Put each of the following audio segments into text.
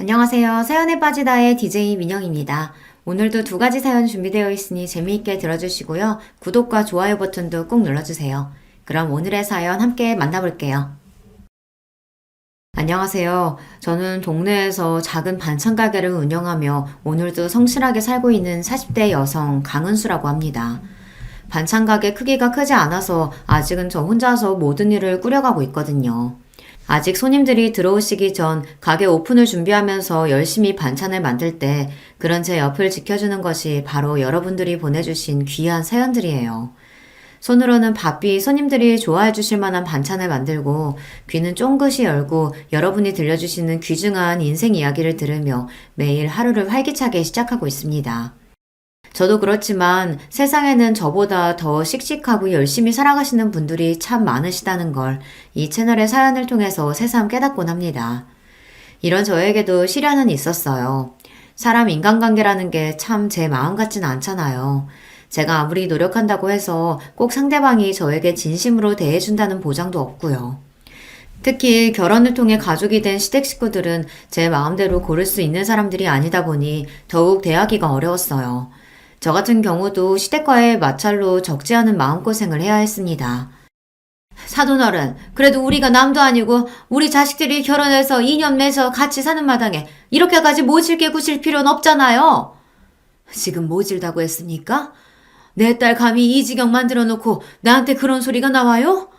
안녕하세요. 사연에 빠지다의 DJ 민영입니다. 오늘도 두 가지 사연 준비되어 있으니 재미있게 들어주시고요. 구독과 좋아요 버튼도 꾹 눌러주세요. 그럼 오늘의 사연 함께 만나볼게요. 안녕하세요. 저는 동네에서 작은 반찬 가게를 운영하며 오늘도 성실하게 살고 있는 40대 여성 강은수라고 합니다. 반찬 가게 크기가 크지 않아서 아직은 저 혼자서 모든 일을 꾸려가고 있거든요. 아직 손님들이 들어오시기 전 가게 오픈을 준비하면서 열심히 반찬을 만들 때 그런 제 옆을 지켜주는 것이 바로 여러분들이 보내주신 귀한 사연들이에요. 손으로는 바삐 손님들이 좋아해 주실 만한 반찬을 만들고 귀는 쫑긋이 열고 여러분이 들려주시는 귀중한 인생 이야기를 들으며 매일 하루를 활기차게 시작하고 있습니다. 저도 그렇지만 세상에는 저보다 더 씩씩하고 열심히 살아가시는 분들이 참 많으시다는 걸 이 채널의 사연을 통해서 새삼 깨닫곤 합니다. 이런 저에게도 시련은 있었어요. 사람 인간관계라는 게 참 제 마음 같진 않잖아요. 제가 아무리 노력한다고 해서 꼭 상대방이 저에게 진심으로 대해준다는 보장도 없고요. 특히 결혼을 통해 가족이 된 시댁 식구들은 제 마음대로 고를 수 있는 사람들이 아니다 보니 더욱 대하기가 어려웠어요. 저 같은 경우도 시댁과의 마찰로 적지 않은 마음고생을 해야 했습니다. 사돈어른, 그래도 우리가 남도 아니고 우리 자식들이 결혼해서 2년 내서 같이 사는 마당에 이렇게까지 모질게 구실 필요는 없잖아요. 지금 모질다고 했습니까? 내 딸 감히 이 지경 만들어 놓고 나한테 그런 소리가 나와요?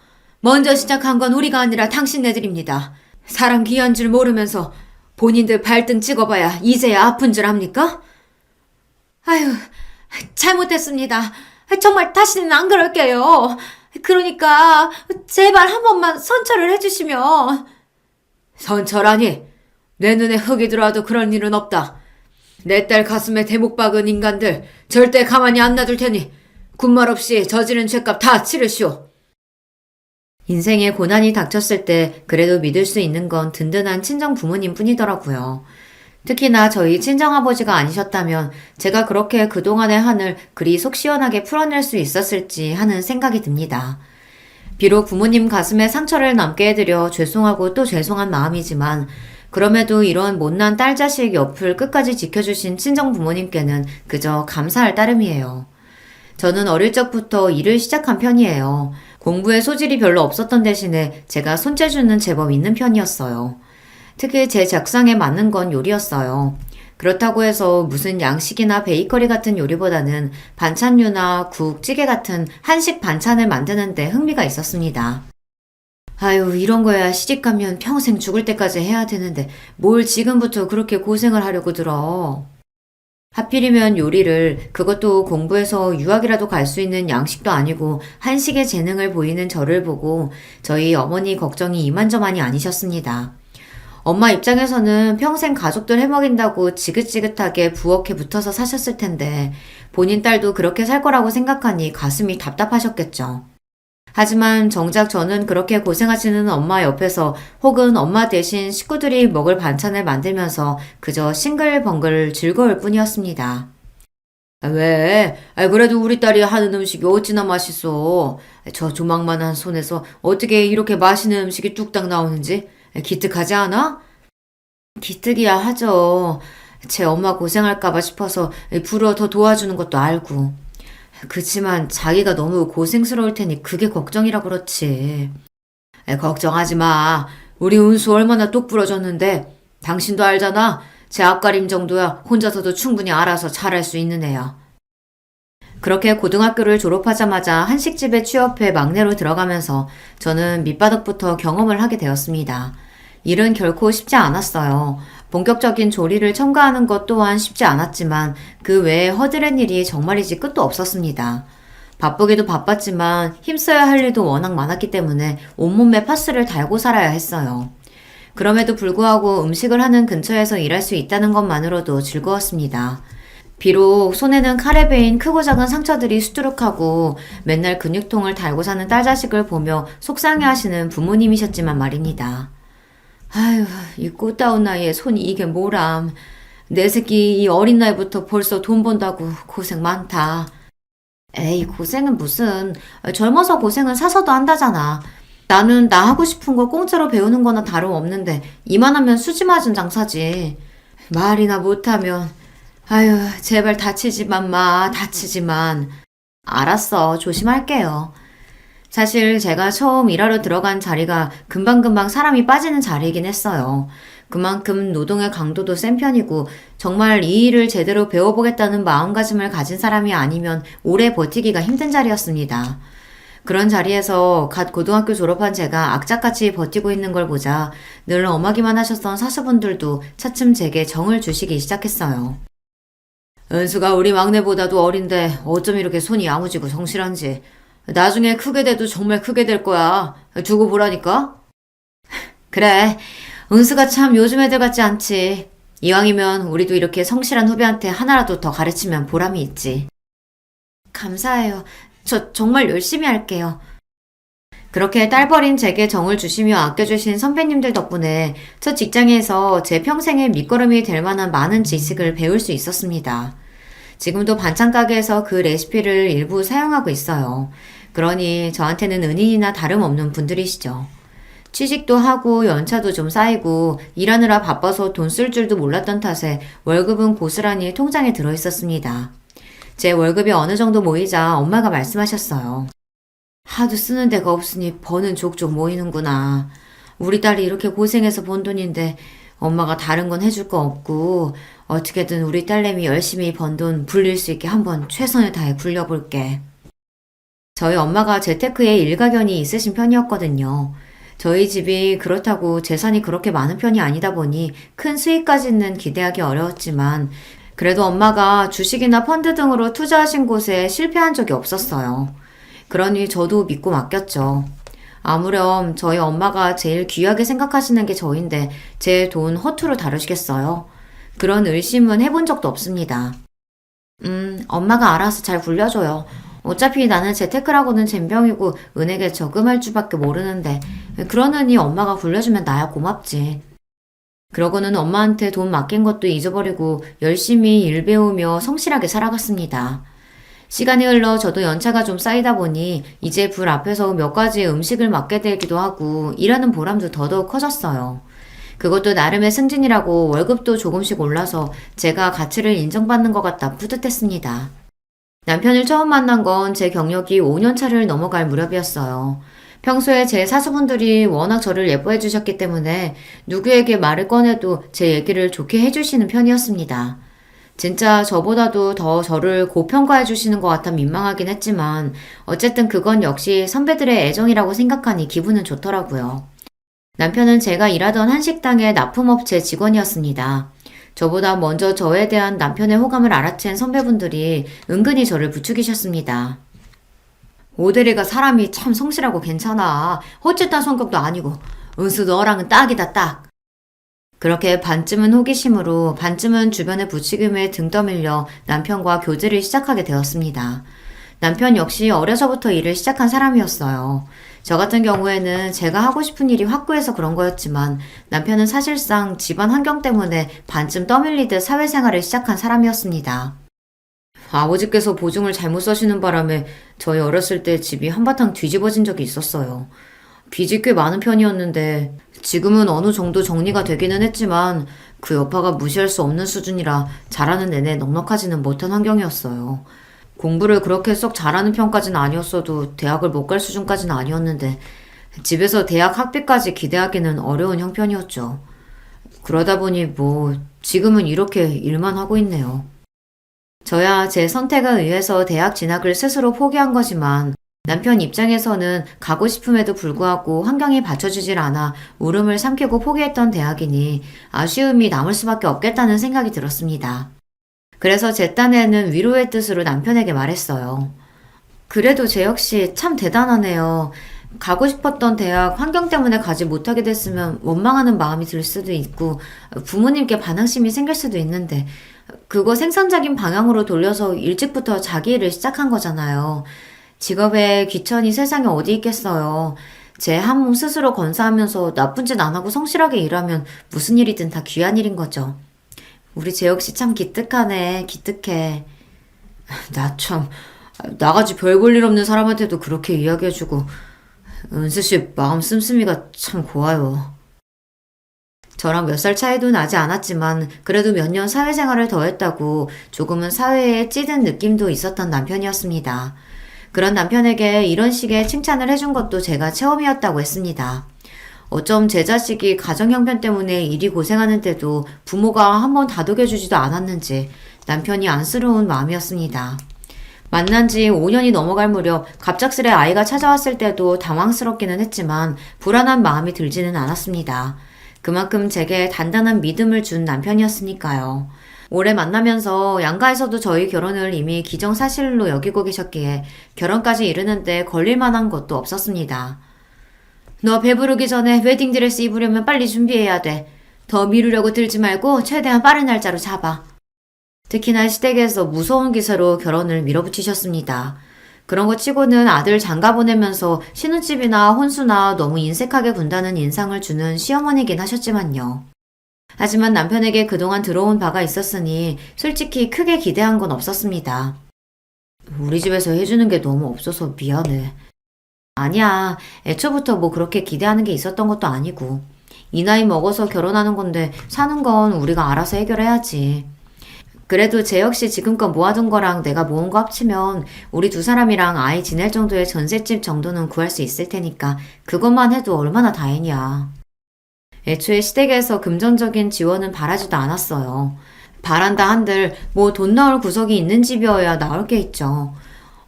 먼저 시작한 건 우리가 아니라 당신네들입니다. 사람 귀한 줄 모르면서 본인들 발등 찍어봐야 이제야 아픈 줄 압니까? 아유, 잘못했습니다. 정말 다시는 안 그럴게요. 그러니까 제발 한 번만 선처를 해주시면. 선처라니? 내 눈에 흙이 들어와도 그런 일은 없다. 내 딸 가슴에 대목 박은 인간들 절대 가만히 안 놔둘 테니 군말 없이 저지른 죄값 다 치르시오. 인생에 고난이 닥쳤을 때 그래도 믿을 수 있는 건 든든한 친정 부모님 뿐이더라고요. 특히나 저희 친정아버지가 아니셨다면 제가 그렇게 그동안의 한을 그리 속 시원하게 풀어낼 수 있었을지 하는 생각이 듭니다. 비록 부모님 가슴에 상처를 남게 해드려 죄송하고 또 죄송한 마음이지만 그럼에도 이런 못난 딸 자식 옆을 끝까지 지켜주신 친정 부모님께는 그저 감사할 따름이에요. 저는 어릴 적부터 일을 시작한 편이에요. 공부에 소질이 별로 없었던 대신에 제가 손재주는 제법 있는 편이었어요. 특히 제 적성에 맞는 건 요리였어요. 그렇다고 해서 무슨 양식이나 베이커리 같은 요리보다는 반찬류나 국, 찌개 같은 한식 반찬을 만드는데 흥미가 있었습니다. 아유, 이런 거야 시집가면 평생 죽을 때까지 해야 되는데 뭘 지금부터 그렇게 고생을 하려고 들어. 하필이면 요리를, 그것도 공부해서 유학이라도 갈 수 있는 양식도 아니고 한식의 재능을 보이는 저를 보고 저희 어머니 걱정이 이만저만이 아니셨습니다. 엄마 입장에서는 평생 가족들 해먹인다고 지긋지긋하게 부엌에 붙어서 사셨을 텐데 본인 딸도 그렇게 살 거라고 생각하니 가슴이 답답하셨겠죠. 하지만 정작 저는 그렇게 고생하시는 엄마 옆에서 혹은 엄마 대신 식구들이 먹을 반찬을 만들면서 그저 싱글벙글 즐거울 뿐이었습니다. 왜? 그래도 우리 딸이 하는 음식이 어찌나 맛있어. 저 조망만한 손에서 어떻게 이렇게 맛있는 음식이 뚝딱 나오는지 기특하지 않아? 기특이야 하죠. 제 엄마 고생할까봐 싶어서 부러 더 도와주는 것도 알고. 그치만 자기가 너무 고생스러울 테니 그게 걱정이라 그렇지. 걱정하지 마. 우리 은수 얼마나 똑 부러졌는데. 당신도 알잖아. 제 앞가림 정도야 혼자서도 충분히 알아서 잘할 수 있는 애야. 그렇게 고등학교를 졸업하자마자 한식집에 취업해 막내로 들어가면서 저는 밑바닥부터 경험을 하게 되었습니다. 일은 결코 쉽지 않았어요. 본격적인 조리를 첨가하는 것 또한 쉽지 않았지만 그 외에 허드렛 일이 정말이지 끝도 없었습니다. 바쁘기도 바빴지만 힘써야 할 일도 워낙 많았기 때문에 온몸에 파스를 달고 살아야 했어요. 그럼에도 불구하고 음식을 하는 근처에서 일할 수 있다는 것만으로도 즐거웠습니다. 비록 손에는 칼에 베인 크고 작은 상처들이 수두룩하고 맨날 근육통을 달고 사는 딸 자식을 보며 속상해하시는 부모님이셨지만 말입니다. 아휴, 이 꽃다운 나이에 손이 이게 뭐람. 내 새끼 이 어린 나이부터 벌써 돈 번다고 고생 많다. 에이, 고생은 무슨. 젊어서 고생은 사서도 한다잖아. 나는 나 하고 싶은 거 공짜로 배우는 거나 다름없는데 이만하면 수지 맞은 장사지. 말이나 못하면, 아유, 제발 다치지만 마, 다치지만. 알았어, 조심할게요. 사실 제가 처음 일하러 들어간 자리가 금방금방 사람이 빠지는 자리이긴 했어요. 그만큼 노동의 강도도 센 편이고 정말 이 일을 제대로 배워보겠다는 마음가짐을 가진 사람이 아니면 오래 버티기가 힘든 자리였습니다. 그런 자리에서 갓 고등학교 졸업한 제가 악착같이 버티고 있는 걸 보자 늘 엄하기만 하셨던 사수분들도 차츰 제게 정을 주시기 시작했어요. 은수가 우리 막내보다도 어린데 어쩜 이렇게 손이 야무지고 성실한지. 나중에 크게 돼도 정말 크게 될 거야. 두고 보라니까? 그래. 은수가 참 요즘 애들 같지 않지. 이왕이면 우리도 이렇게 성실한 후배한테 하나라도 더 가르치면 보람이 있지. 감사해요. 저 정말 열심히 할게요. 그렇게 딸버린 제게 정을 주시며 아껴주신 선배님들 덕분에 첫 직장에서 제 평생의 밑거름이 될 만한 많은 지식을 배울 수 있었습니다. 지금도 반찬 가게에서 그 레시피를 일부 사용하고 있어요. 그러니 저한테는 은인이나 다름없는 분들이시죠. 취직도 하고 연차도 좀 쌓이고 일하느라 바빠서 돈 쓸 줄도 몰랐던 탓에 월급은 고스란히 통장에 들어 있었습니다. 제 월급이 어느 정도 모이자 엄마가 말씀하셨어요. 하도 쓰는 데가 없으니 버는 족족 모이는구나. 우리 딸이 이렇게 고생해서 번 돈인데 엄마가 다른 건 해줄 거 없고 어떻게든 우리 딸내미 열심히 번 돈 불릴 수 있게 한번 최선을 다해 굴려볼게. 저희 엄마가 재테크에 일가견이 있으신 편이었거든요. 저희 집이 그렇다고 재산이 그렇게 많은 편이 아니다 보니 큰 수익까지는 기대하기 어려웠지만 그래도 엄마가 주식이나 펀드 등으로 투자하신 곳에 실패한 적이 없었어요. 그러니 저도 믿고 맡겼죠. 아무렴 저희 엄마가 제일 귀하게 생각하시는 게 저인데 제 돈 허투루 다루시겠어요? 그런 의심은 해본 적도 없습니다. 엄마가 알아서 잘 굴려줘요. 어차피 나는 재테크라고는 젬병이고 은행에 저금할 줄밖에 모르는데 그러느니 엄마가 굴려주면 나야 고맙지. 그러고는 엄마한테 돈 맡긴 것도 잊어버리고 열심히 일 배우며 성실하게 살아갔습니다. 시간이 흘러 저도 연차가 좀 쌓이다 보니 이제 불 앞에서 몇 가지 음식을 맡게 되기도 하고 일하는 보람도 더더욱 커졌어요. 그것도 나름의 승진이라고 월급도 조금씩 올라서 제가 가치를 인정받는 것 같다 뿌듯했습니다. 남편을 처음 만난 건 제 경력이 5년 차를 넘어갈 무렵이었어요. 평소에 제 사수분들이 워낙 저를 예뻐해 주셨기 때문에 누구에게 말을 꺼내도 제 얘기를 좋게 해주시는 편이었습니다. 진짜 저보다도 더 저를 고평가해 주시는 것 같아 민망하긴 했지만 어쨌든 그건 역시 선배들의 애정이라고 생각하니 기분은 좋더라고요. 남편은 제가 일하던 한식당의 납품업체 직원이었습니다. 저보다 먼저 저에 대한 남편의 호감을 알아챈 선배분들이 은근히 저를 부추기셨습니다. 오대리가 사람이 참 성실하고 괜찮아. 헛짓한 성격도 아니고 은수 너랑은 딱이다 딱. 그렇게 반쯤은 호기심으로 반쯤은 주변의 부추김에 등 떠밀려 남편과 교제를 시작하게 되었습니다. 남편 역시 어려서부터 일을 시작한 사람이었어요. 저 같은 경우에는 제가 하고 싶은 일이 확고해서 그런 거였지만 남편은 사실상 집안 환경 때문에 반쯤 떠밀리듯 사회생활을 시작한 사람이었습니다. 아버지께서 보증을 잘못 써시는 바람에 저희 어렸을 때 집이 한바탕 뒤집어진 적이 있었어요. 빚이 꽤 많은 편이었는데 지금은 어느 정도 정리가 되기는 했지만 그 여파가 무시할 수 없는 수준이라 자라는 내내 넉넉하지는 못한 환경이었어요. 공부를 그렇게 썩 잘하는 편까지는 아니었어도 대학을 못 갈 수준까지는 아니었는데 집에서 대학 학비까지 기대하기는 어려운 형편이었죠. 그러다 보니 지금은 이렇게 일만 하고 있네요. 저야 제 선택에 의해서 대학 진학을 스스로 포기한 거지만 남편 입장에서는 가고 싶음에도 불구하고 환경이 받쳐주질 않아 울음을 삼키고 포기했던 대학이니 아쉬움이 남을 수밖에 없겠다는 생각이 들었습니다. 그래서 제 딴에는 위로의 뜻으로 남편에게 말했어요. 그래도 제 역시 참 대단하네요. 가고 싶었던 대학 환경 때문에 가지 못하게 됐으면 원망하는 마음이 들 수도 있고 부모님께 반항심이 생길 수도 있는데 그거 생산적인 방향으로 돌려서 일찍부터 자기 일을 시작한 거잖아요. 직업에 귀천이 세상에 어디 있겠어요. 제 한 몸 스스로 건사하면서 나쁜 짓 안 하고 성실하게 일하면 무슨 일이든 다 귀한 일인 거죠. 우리 재 역시 참 기특하네. 기특해. 나 참 나같이 별 볼 일 없는 사람한테도 그렇게 이야기해주고 은수씨 마음 씀씀이가 참 고와요. 저랑 몇 살 차이도 나지 않았지만 그래도 몇 년 사회생활을 더 했다고 조금은 사회에 찌든 느낌도 있었던 남편이었습니다. 그런 남편에게 이런 식의 칭찬을 해준 것도 제가 처음이었다고 했습니다. 어쩜 제 자식이 가정 형편 때문에 일이 고생하는데도 부모가 한번 다독여주지도 않았는지 남편이 안쓰러운 마음이었습니다. 만난 지 5년이 넘어갈 무렵 갑작스레 아이가 찾아왔을 때도 당황스럽기는 했지만 불안한 마음이 들지는 않았습니다. 그만큼 제게 단단한 믿음을 준 남편이었으니까요. 오래 만나면서 양가에서도 저희 결혼을 이미 기정사실로 여기고 계셨기에 결혼까지 이르는데 걸릴 만한 것도 없었습니다. 너 배부르기 전에 웨딩드레스 입으려면 빨리 준비해야 돼. 더 미루려고 들지 말고 최대한 빠른 날짜로 잡아. 특히나 시댁에서 무서운 기세로 결혼을 밀어붙이셨습니다. 그런 거 치고는 아들 장가 보내면서 신혼집이나 혼수나 너무 인색하게 군다는 인상을 주는 시어머니긴 하셨지만요. 하지만 남편에게 그동안 들어온 바가 있었으니 솔직히 크게 기대한 건 없었습니다. 우리 집에서 해주는 게 너무 없어서 미안해. 아니야. 애초부터 뭐 그렇게 기대하는 게 있었던 것도 아니고. 이 나이 먹어서 결혼하는 건데 사는 건 우리가 알아서 해결해야지. 그래도 쟤 역시 지금껏 모아둔 거랑 내가 모은 거 합치면 우리 두 사람이랑 아이 지낼 정도의 전셋집 정도는 구할 수 있을 테니까 그것만 해도 얼마나 다행이야. 애초에 시댁에서 금전적인 지원은 바라지도 않았어요. 바란다 한들 뭐 돈 나올 구석이 있는 집이어야 나올 게 있죠.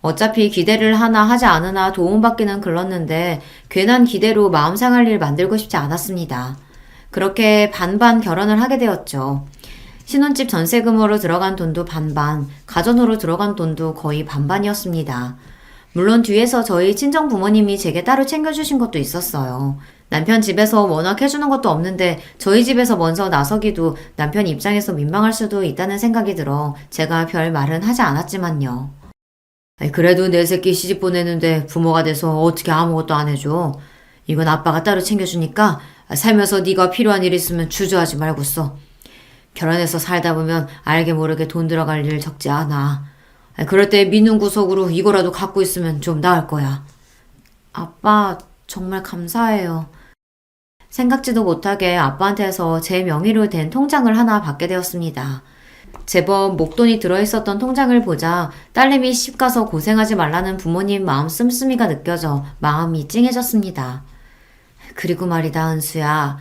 어차피 기대를 하나 하지 않으나 도움받기는 글렀는데 괜한 기대로 마음 상할 일 만들고 싶지 않았습니다. 그렇게 반반 결혼을 하게 되었죠. 신혼집 전세금으로 들어간 돈도 반반, 가전으로 들어간 돈도 거의 반반이었습니다. 물론 뒤에서 저희 친정 부모님이 제게 따로 챙겨주신 것도 있었어요. 남편 집에서 워낙 해주는 것도 없는데 저희 집에서 먼저 나서기도 남편 입장에서 민망할 수도 있다는 생각이 들어 제가 별 말은 하지 않았지만요. 그래도 내 새끼 시집 보내는데 부모가 돼서 어떻게 아무것도 안 해줘. 이건 아빠가 따로 챙겨주니까 살면서 네가 필요한 일 있으면 주저하지 말고 써. 결혼해서 살다 보면 알게 모르게 돈 들어갈 일 적지 않아. 그럴 때 믿는 구석으로 이거라도 갖고 있으면 좀 나을 거야. 아빠 정말 감사해요. 생각지도 못하게 아빠한테서 제 명의로 된 통장을 하나 받게 되었습니다. 제법 목돈이 들어있었던 통장을 보자 딸내미 시집가서 고생하지 말라는 부모님 마음 씀씀이가 느껴져 마음이 찡해졌습니다. 그리고 말이다 은수야.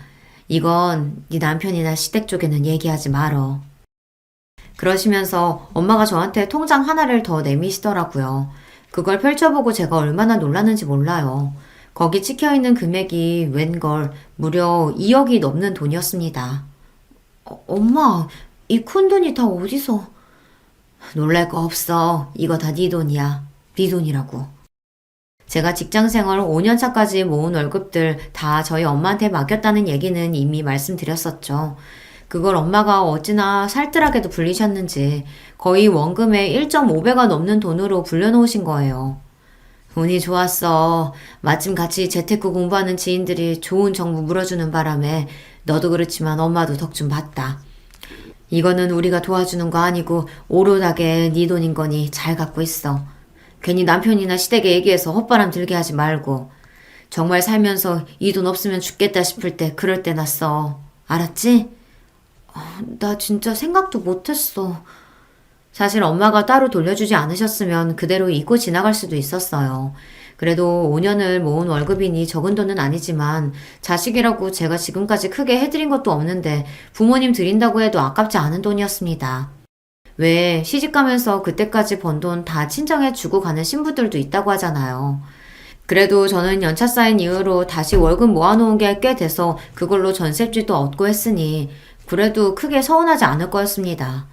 이건 네 남편이나 시댁 쪽에는 얘기하지 말어. 그러시면서 엄마가 저한테 통장 하나를 더 내미시더라고요. 그걸 펼쳐보고 제가 얼마나 놀랐는지 몰라요. 거기 찍혀있는 금액이 웬걸 무려 2억이 넘는 돈이었습니다. 엄마, 이 큰 돈이 다 어디서? 놀랄 거 없어. 이거 다 네 돈이야. 네 돈이라고. 제가 직장생활 5년차까지 모은 월급들 다 저희 엄마한테 맡겼다는 얘기는 이미 말씀드렸었죠. 그걸 엄마가 어찌나 살뜰하게도 불리셨는지 거의 원금의 1.5배가 넘는 돈으로 불려놓으신 거예요. 운이 좋았어. 마침 같이 재테크 공부하는 지인들이 좋은 정보 물어주는 바람에 너도 그렇지만 엄마도 덕 좀 봤다. 이거는 우리가 도와주는 거 아니고 오롯하게 네 돈인 거니 잘 갖고 있어. 괜히 남편이나 시댁에 얘기해서 헛바람 들게 하지 말고. 정말 살면서 이 돈 없으면 죽겠다 싶을 때 그럴 때나 써. 알았지? 나 진짜 생각도 못했어. 사실 엄마가 따로 돌려주지 않으셨으면 그대로 잊고 지나갈 수도 있었어요. 그래도 5년을 모은 월급이니 적은 돈은 아니지만 자식이라고 제가 지금까지 크게 해드린 것도 없는데 부모님 드린다고 해도 아깝지 않은 돈이었습니다. 왜 시집가면서 그때까지 번 돈 다 친정에 주고 가는 신부들도 있다고 하잖아요. 그래도 저는 연차 쌓인 이후로 다시 월급 모아놓은 게 꽤 돼서 그걸로 전셋집도 얻고 했으니 그래도 크게 서운하지 않을 거였습니다.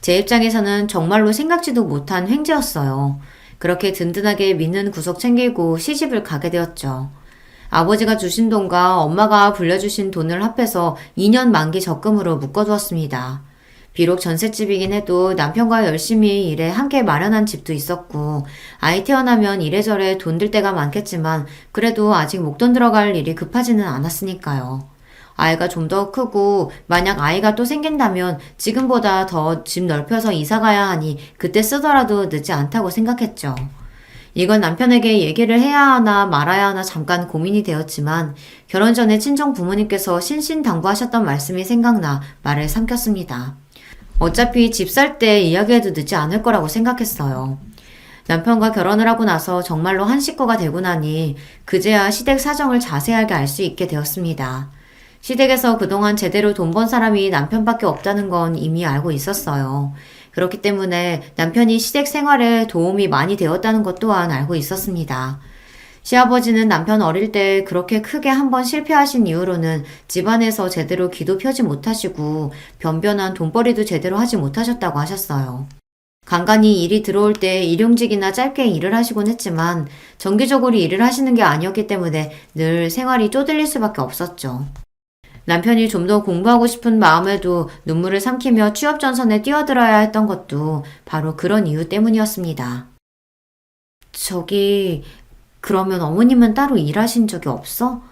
제 입장에서는 정말로 생각지도 못한 횡재였어요. 그렇게 든든하게 믿는 구석 챙기고 시집을 가게 되었죠. 아버지가 주신 돈과 엄마가 불려주신 돈을 합해서 2년 만기 적금으로 묶어두었습니다. 비록 전셋집이긴 해도 남편과 열심히 일해 함께 마련한 집도 있었고 아이 태어나면 이래저래 돈 들 때가 많겠지만 그래도 아직 목돈 들어갈 일이 급하지는 않았으니까요. 아이가 좀 더 크고 만약 아이가 또 생긴다면 지금보다 더 집 넓혀서 이사 가야 하니 그때 쓰더라도 늦지 않다고 생각했죠. 이건 남편에게 얘기를 해야 하나 말아야 하나 잠깐 고민이 되었지만 결혼 전에 친정 부모님께서 신신당부하셨던 말씀이 생각나 말을 삼켰습니다. 어차피 집 살 때 이야기해도 늦지 않을 거라고 생각했어요. 남편과 결혼을 하고 나서 정말로 한 식구가 되고 나니 그제야 시댁 사정을 자세하게 알 수 있게 되었습니다. 시댁에서 그동안 제대로 돈 번 사람이 남편밖에 없다는 건 이미 알고 있었어요. 그렇기 때문에 남편이 시댁 생활에 도움이 많이 되었다는 것 또한 알고 있었습니다. 시아버지는 남편 어릴 때 그렇게 크게 한번 실패하신 이후로는 집안에서 제대로 기도 펴지 못하시고 변변한 돈벌이도 제대로 하지 못하셨다고 하셨어요. 간간히 일이 들어올 때 일용직이나 짧게 일을 하시곤 했지만 정기적으로 일을 하시는 게 아니었기 때문에 늘 생활이 쪼들릴 수밖에 없었죠. 남편이 좀 더 공부하고 싶은 마음에도 눈물을 삼키며 취업 전선에 뛰어들어야 했던 것도 바로 그런 이유 때문이었습니다. 그러면 어머님은 따로 일하신 적이 없어?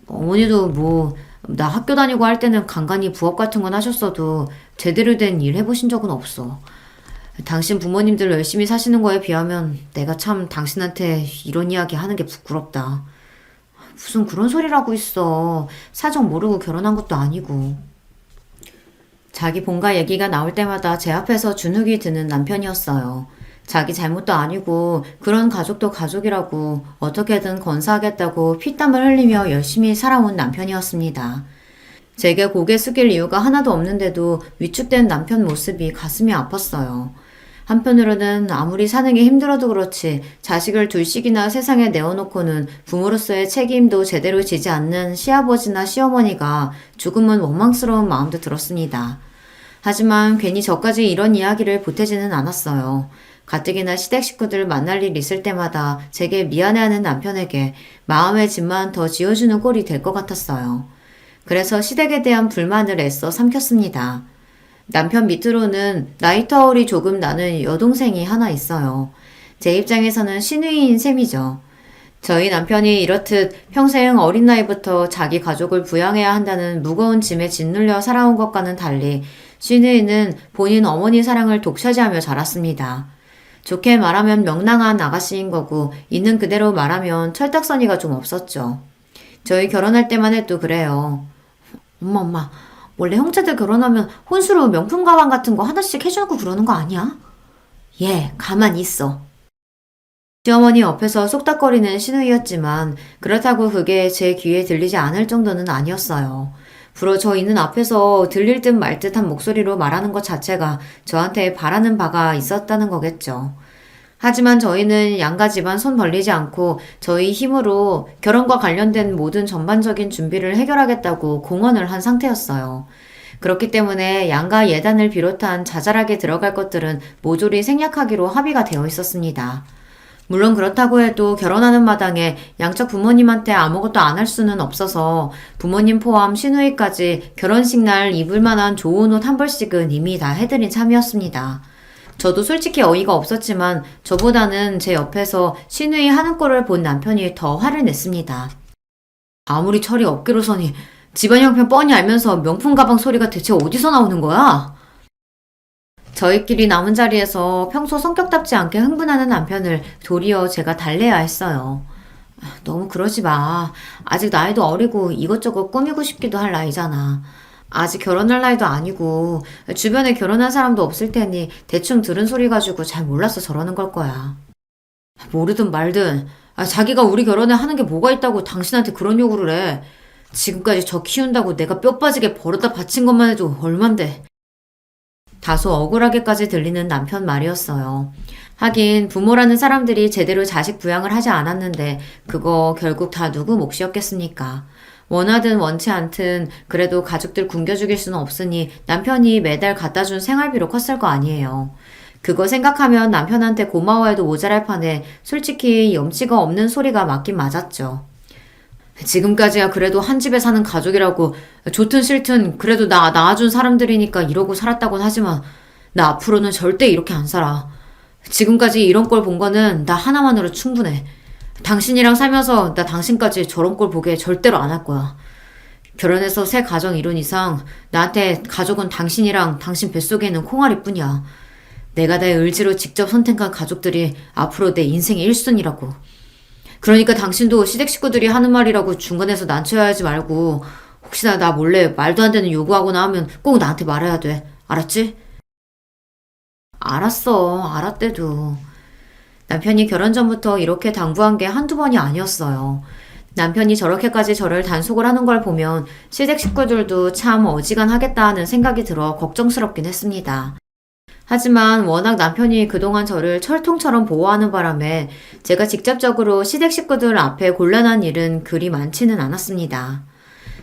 어머니도 나 학교 다니고 할 때는 간간히 부업 같은 건 하셨어도 제대로 된 일 해보신 적은 없어. 당신 부모님들 열심히 사시는 거에 비하면 내가 참 당신한테 이런 이야기 하는 게 부끄럽다. 무슨 그런 소리라고 있어. 사정 모르고 결혼한 것도 아니고. 자기 본가 얘기가 나올 때마다 제 앞에서 주눅이 드는 남편이었어요. 자기 잘못도 아니고 그런 가족도 가족이라고 어떻게든 건사하겠다고 피땀을 흘리며 열심히 살아온 남편이었습니다. 제게 고개 숙일 이유가 하나도 없는데도 위축된 남편 모습이 가슴이 아팠어요. 한편으로는 아무리 사는 게 힘들어도 그렇지 자식을 둘씩이나 세상에 내어놓고는 부모로서의 책임도 제대로 지지 않는 시아버지나 시어머니가 조금은 원망스러운 마음도 들었습니다. 하지만 괜히 저까지 이런 이야기를 보태지는 않았어요. 가뜩이나 시댁 식구들 만날 일 있을 때마다 제게 미안해하는 남편에게 마음의 짐만 더 지어주는 꼴이 될 것 같았어요. 그래서 시댁에 대한 불만을 애써 삼켰습니다. 남편 밑으로는 나이 터울이 조금 나는 여동생이 하나 있어요. 제 입장에서는 시누이인 셈이죠. 저희 남편이 이렇듯 평생 어린 나이부터 자기 가족을 부양해야 한다는 무거운 짐에 짓눌려 살아온 것과는 달리 시누이는 본인 어머니 사랑을 독차지하며 자랐습니다. 좋게 말하면 명랑한 아가씨인 거고 있는 그대로 말하면 철딱서니가 좀 없었죠. 저희 결혼할 때만 해도 그래요. 엄마, 원래 형제들 결혼하면 혼수로 명품 가방 같은 거 하나씩 해주고 그러는 거 아니야? 얘, 가만히 있어. 시어머니 옆에서 쏙닥거리는 시누이였지만 그렇다고 그게 제 귀에 들리지 않을 정도는 아니었어요. 불어 저 있는 앞에서 들릴 듯 말 듯한 목소리로 말하는 것 자체가 저한테 바라는 바가 있었다는 거겠죠. 하지만 저희는 양가 집안 손 벌리지 않고 저희 힘으로 결혼과 관련된 모든 전반적인 준비를 해결하겠다고 공언을 한 상태였어요. 그렇기 때문에 양가 예단을 비롯한 자잘하게 들어갈 것들은 모조리 생략하기로 합의가 되어 있었습니다. 물론 그렇다고 해도 결혼하는 마당에 양쪽 부모님한테 아무것도 안 할 수는 없어서 부모님 포함 시누이까지 결혼식 날 입을 만한 좋은 옷 한 벌씩은 이미 다 해드린 참이었습니다. 저도 솔직히 어이가 없었지만 저보다는 제 옆에서 시누이 하는 꼴을 본 남편이 더 화를 냈습니다. 아무리 철이 없기로 서니 집안 형편 뻔히 알면서 명품 가방 소리가 대체 어디서 나오는 거야? 저희끼리 남은 자리에서 평소 성격답지 않게 흥분하는 남편을 도리어 제가 달래야 했어요. 너무 그러지 마. 아직 나이도 어리고 이것저것 꾸미고 싶기도 할 나이잖아. 아직 결혼할 나이도 아니고 주변에 결혼한 사람도 없을 테니 대충 들은 소리 가지고 잘 몰라서 저러는 걸 거야. 모르든 말든 자기가 우리 결혼에 하는 게 뭐가 있다고 당신한테 그런 요구를 해. 지금까지 저 키운다고 내가 뼈 빠지게 벌어다 바친 것만 해도 얼만데. 다소 억울하게까지 들리는 남편 말이었어요. 하긴 부모라는 사람들이 제대로 자식 부양을 하지 않았는데 그거 결국 다 누구 몫이었겠습니까? 원하든 원치 않든 그래도 가족들 굶겨 죽일 수는 없으니 남편이 매달 갖다 준 생활비로 컸을 거 아니에요. 그거 생각하면 남편한테 고마워해도 모자랄 판에 솔직히 염치가 없는 소리가 맞긴 맞았죠. 지금까지야 그래도 한 집에 사는 가족이라고 좋든 싫든 그래도 나 낳아준 사람들이니까 이러고 살았다곤 하지만 나 앞으로는 절대 이렇게 안 살아. 지금까지 이런 꼴 본 거는 나 하나만으로 충분해. 당신이랑 살면서 나 당신까지 저런 꼴 보게 절대로 안 할 거야. 결혼해서 새 가정 이룬 이상 나한테 가족은 당신이랑 당신 뱃속에 있는 콩알이뿐이야. 내가 내 의지로 직접 선택한 가족들이 앞으로 내 인생의 1순위라고. 그러니까 당신도 시댁 식구들이 하는 말이라고 중간에서 난처해하지 말고 혹시나 나 몰래 말도 안 되는 요구하거나 하면 꼭 나한테 말해야 돼. 알았지? 알았어. 알았대도. 남편이 결혼 전부터 이렇게 당부한 게 한두 번이 아니었어요. 남편이 저렇게까지 저를 단속을 하는 걸 보면 시댁 식구들도 참 어지간하겠다 하는 생각이 들어 걱정스럽긴 했습니다. 하지만 워낙 남편이 그동안 저를 철통처럼 보호하는 바람에 제가 직접적으로 시댁 식구들 앞에 곤란한 일은 그리 많지는 않았습니다.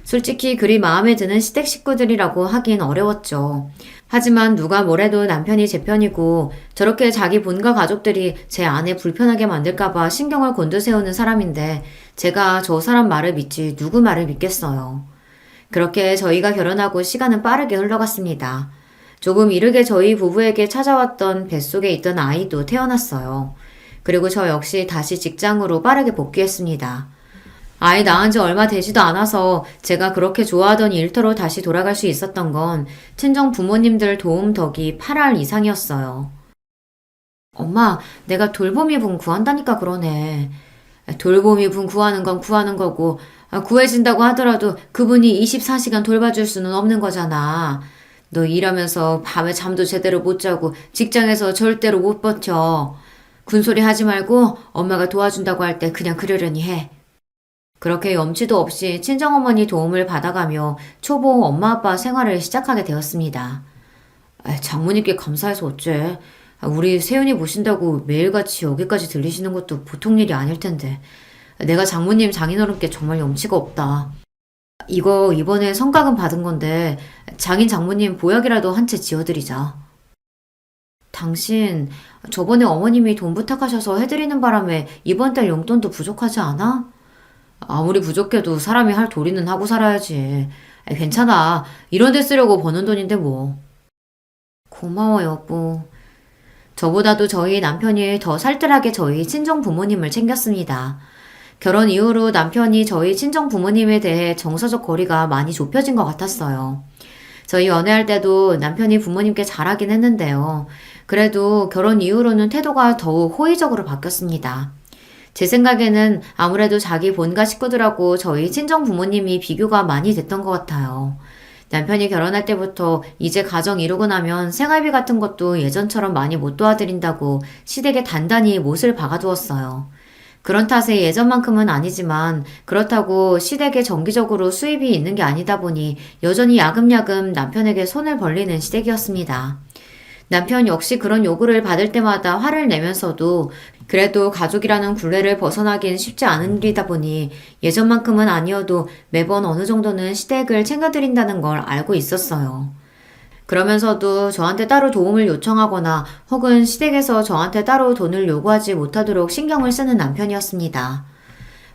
솔직히 그리 마음에 드는 시댁 식구들이라고 하긴 어려웠죠. 하지만 누가 뭐래도 남편이 제 편이고 저렇게 자기 본가 가족들이 제 아내 불편하게 만들까봐 신경을 곤두세우는 사람인데 제가 저 사람 말을 믿지 누구 말을 믿겠어요. 그렇게 저희가 결혼하고 시간은 빠르게 흘러갔습니다. 조금 이르게 저희 부부에게 찾아왔던 뱃속에 있던 아이도 태어났어요. 그리고 저 역시 다시 직장으로 빠르게 복귀했습니다. 아이 낳은 지 얼마 되지도 않아서 제가 그렇게 좋아하던 일터로 다시 돌아갈 수 있었던 건 친정 부모님들 도움 덕이 8할 이상이었어요. 엄마, 내가 돌보미 분 구한다니까 그러네. 돌보미 분 구하는 건 구하는 거고, 구해진다고 하더라도 그분이 24시간 돌봐줄 수는 없는 거잖아. 너 일하면서 밤에 잠도 제대로 못 자고 직장에서 절대로 못 버텨. 군소리 하지 말고 엄마가 도와준다고 할 때 그냥 그러려니 해. 그렇게 염치도 없이 친정어머니 도움을 받아가며 초보 엄마 아빠 생활을 시작하게 되었습니다. 장모님께 감사해서 어째. 우리 세윤이 모신다고 매일같이 여기까지 들리시는 것도 보통 일이 아닐 텐데. 내가 장모님 장인어른께 정말 염치가 없다. 이거 이번에 성과금 받은 건데 장인 장모님 보약이라도 한 채 지어드리자. 당신 저번에 어머님이 돈 부탁하셔서 해드리는 바람에 이번 달 용돈도 부족하지 않아? 아무리 부족해도 사람이 할 도리는 하고 살아야지. 괜찮아. 이런 데 쓰려고 버는 돈인데 뭐. 고마워 여보. 저보다도 저희 남편이 더 살뜰하게 저희 친정 부모님을 챙겼습니다. 결혼 이후로 남편이 저희 친정 부모님에 대해 정서적 거리가 많이 좁혀진 것 같았어요. 저희 연애할 때도 남편이 부모님께 잘하긴 했는데요. 그래도 결혼 이후로는 태도가 더욱 호의적으로 바뀌었습니다. 제 생각에는 아무래도 자기 본가 식구들하고 저희 친정 부모님이 비교가 많이 됐던 것 같아요. 남편이 결혼할 때부터 이제 가정 이루고 나면 생활비 같은 것도 예전처럼 많이 못 도와드린다고 시댁에 단단히 못을 박아두었어요. 그런 탓에 예전만큼은 아니지만 그렇다고 시댁에 정기적으로 수입이 있는 게 아니다 보니 여전히 야금야금 남편에게 손을 벌리는 시댁이었습니다. 남편 역시 그런 요구를 받을 때마다 화를 내면서도 그래도 가족이라는 굴레를 벗어나긴 쉽지 않은 일이다 보니 예전만큼은 아니어도 매번 어느 정도는 시댁을 챙겨드린다는 걸 알고 있었어요. 그러면서도 저한테 따로 도움을 요청하거나 혹은 시댁에서 저한테 따로 돈을 요구하지 못하도록 신경을 쓰는 남편이었습니다.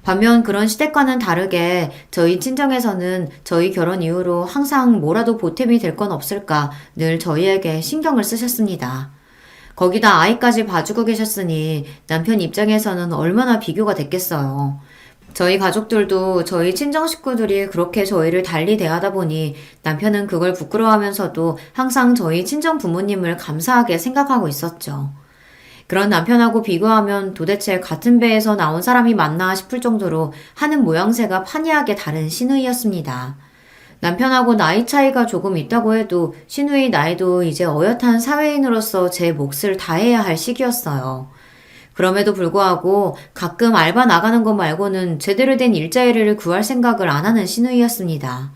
반면 그런 시댁과는 다르게 저희 친정에서는 저희 결혼 이후로 항상 뭐라도 보탬이 될 건 없을까 늘 저희에게 신경을 쓰셨습니다. 거기다 아이까지 봐주고 계셨으니 남편 입장에서는 얼마나 비교가 됐겠어요. 저희 가족들도 저희 친정 식구들이 그렇게 저희를 달리 대하다 보니 남편은 그걸 부끄러워하면서도 항상 저희 친정 부모님을 감사하게 생각하고 있었죠. 그런 남편하고 비교하면 도대체 같은 배에서 나온 사람이 맞나 싶을 정도로 하는 모양새가 판이하게 다른 시누이였습니다. 남편하고 나이 차이가 조금 있다고 해도 시누이 나이도 이제 어엿한 사회인으로서 제 몫을 다해야 할 시기였어요. 그럼에도 불구하고 가끔 알바 나가는 것 말고는 제대로 된 일자리를 구할 생각을 안 하는 시누이였습니다.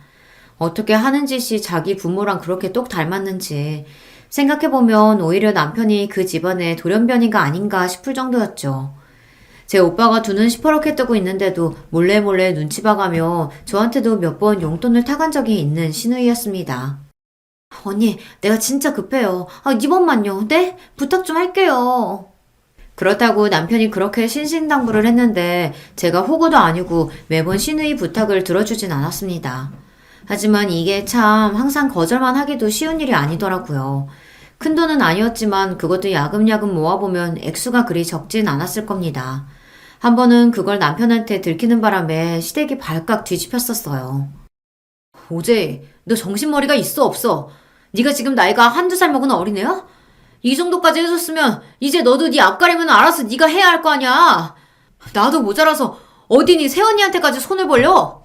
어떻게 하는 짓이 자기 부모랑 그렇게 똑 닮았는지 생각해보면 오히려 남편이 그 집안의 돌연변이가 아닌가 싶을 정도였죠. 제 오빠가 두 눈 시퍼렇게 뜨고 있는데도 몰래 눈치 봐가며 저한테도 몇 번 용돈을 타간 적이 있는 시누이였습니다. 언니, 내가 진짜 급해요. 이번만요. 네? 부탁 좀 할게요. 그렇다고 남편이 그렇게 신신당부를 했는데 제가 호구도 아니고 매번 시누이 부탁을 들어주진 않았습니다. 하지만 이게 참 항상 거절만 하기도 쉬운 일이 아니더라고요. 큰 돈은 아니었지만 그것도 야금야금 모아보면 액수가 그리 적진 않았을 겁니다. 한 번은 그걸 남편한테 들키는 바람에 시댁이 발칵 뒤집혔었어요. 오제, 너 정신머리가 있어 없어? 네가 지금 나이가 한두 살 먹은 어린애야? 이 정도까지 해줬으면 이제 너도 네 앞가림은 알아서 네가 해야 할 거 아니야. 나도 모자라서 어디 네 새언니한테까지 손을 벌려?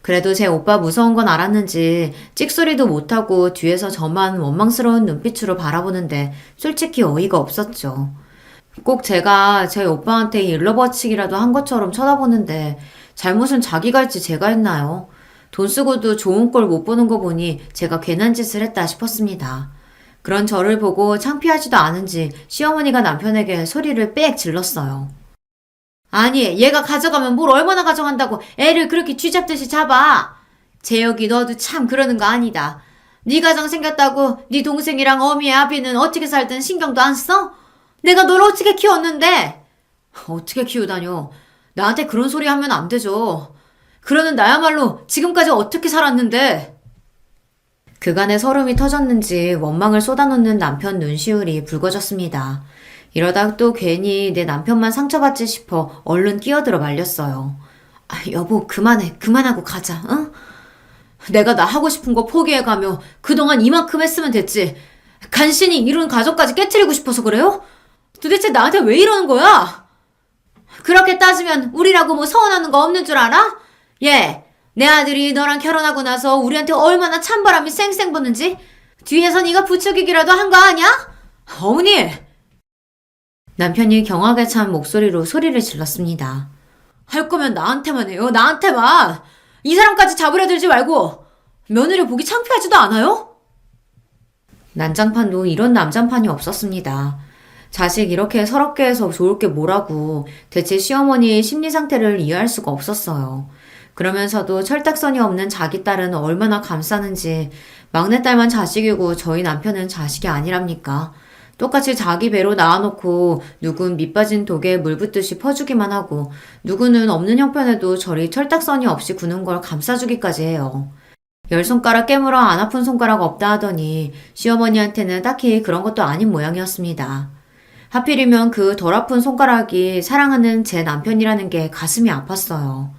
그래도 제 오빠 무서운 건 알았는지 찍소리도 못하고 뒤에서 저만 원망스러운 눈빛으로 바라보는데 솔직히 어이가 없었죠. 꼭 제가 제 오빠한테 일러바치기라도 한 것처럼 쳐다보는데 잘못은 자기가 했지 제가 했나요? 돈 쓰고도 좋은 꼴 못 보는 거 보니 제가 괜한 짓을 했다 싶었습니다. 그런 저를 보고 창피하지도 않은지 시어머니가 남편에게 소리를 빽 질렀어요. 아니, 얘가 가져가면 뭘 얼마나 가져간다고 애를 그렇게 쥐잡듯이 잡아. 재혁이 너도 참 그러는 거 아니다. 네 가정 생겼다고 네 동생이랑 어미의 아비는 어떻게 살든 신경도 안 써? 내가 널 어떻게 키웠는데? 어떻게 키우다뇨. 나한테 그런 소리 하면 안 되죠. 그러는 나야말로 지금까지 어떻게 살았는데. 그간의 서름이 터졌는지 원망을 쏟아놓는 남편 눈시울이 붉어졌습니다. 이러다 또 괜히 내 남편만 상처받지 싶어 얼른 끼어들어 말렸어요. 여보, 그만해. 그만하고 가자, 응? 내가 나 하고 싶은 거 포기해가며 그동안 이만큼 했으면 됐지. 간신히 이룬 가족까지 깨트리고 싶어서 그래요? 도대체 나한테 왜 이러는 거야? 그렇게 따지면 우리라고 뭐 서운하는 거 없는 줄 알아? 예, 내 아들이 너랑 결혼하고 나서 우리한테 얼마나 찬바람이 쌩쌩 부는지 뒤에서 네가 부추기기라도 한 거 아냐? 어머니! 남편이 경악에 찬 목소리로 소리를 질렀습니다. 할 거면 나한테만 해요. 나한테만. 이 사람까지 잡으려 들지 말고. 며느리 보기 창피하지도 않아요? 난장판도 이런 남장판이 없었습니다. 자식 이렇게 서럽게 해서 좋을 게 뭐라고 대체 시어머니의 심리 상태를 이해할 수가 없었어요. 그러면서도 철딱선이 없는 자기 딸은 얼마나 감싸는지 막내딸만 자식이고 저희 남편은 자식이 아니랍니까? 똑같이 자기 배로 낳아놓고 누군 밑빠진 독에 물 붓듯이 퍼주기만 하고 누구는 없는 형편에도 저리 철딱선이 없이 구는 걸 감싸주기까지 해요. 10손가락 깨물어 안 아픈 손가락 없다 하더니 시어머니한테는 딱히 그런 것도 아닌 모양이었습니다. 하필이면 그 덜 아픈 손가락이 사랑하는 제 남편이라는 게 가슴이 아팠어요.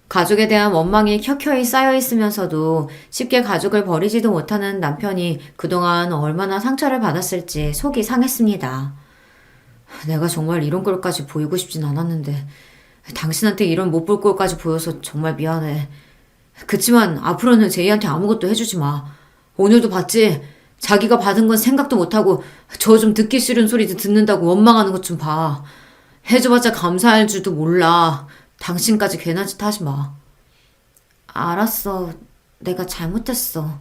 가족에 대한 원망이 켜켜이 쌓여 있으면서도 쉽게 가족을 버리지도 못하는 남편이 그동안 얼마나 상처를 받았을지 속이 상했습니다. 내가 정말 이런 꼴까지 보이고 싶진 않았는데 당신한테 이런 못 볼 꼴까지 보여서 정말 미안해. 그치만 앞으로는 제이한테 아무것도 해주지 마. 오늘도 봤지? 자기가 받은 건 생각도 못하고 저 좀 듣기 싫은 소리도 듣는다고 원망하는 것 좀 봐. 해줘봤자 감사할 줄도 몰라. 당신까지 괜한 짓 하지 마. 알았어. 내가 잘못했어.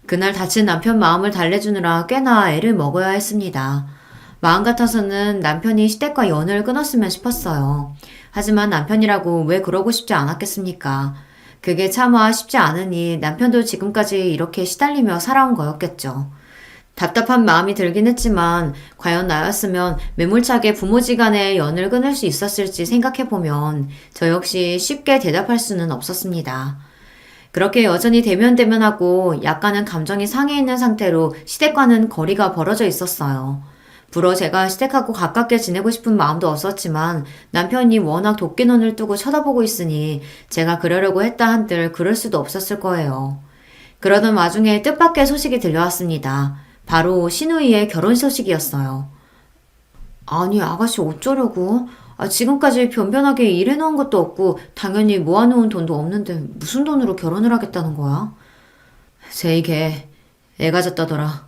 그날 다친 남편 마음을 달래주느라 꽤나 애를 먹어야 했습니다. 마음 같아서는 남편이 시댁과 연을 끊었으면 싶었어요. 하지만 남편이라고 왜 그러고 싶지 않았겠습니까? 그게 차마 쉽지 않으니 남편도 지금까지 이렇게 시달리며 살아온 거였겠죠. 답답한 마음이 들긴 했지만 과연 나였으면 매몰차게 부모지간의 연을 끊을 수 있었을지 생각해보면 저 역시 쉽게 대답할 수는 없었습니다. 그렇게 여전히 대면대면하고 약간은 감정이 상해 있는 상태로 시댁과는 거리가 벌어져 있었어요. 불어 제가 시댁하고 가깝게 지내고 싶은 마음도 없었지만 남편이 워낙 도끼 눈을 뜨고 쳐다보고 있으니 제가 그러려고 했다 한들 그럴 수도 없었을 거예요. 그러던 와중에 뜻밖의 소식이 들려왔습니다. 바로 신우이의 결혼 소식이었어요. 아니 아가씨 어쩌려고? 지금까지 변변하게 일해놓은 것도 없고 당연히 모아놓은 돈도 없는데 무슨 돈으로 결혼을 하겠다는 거야? 제이 걔 애 가졌다더라.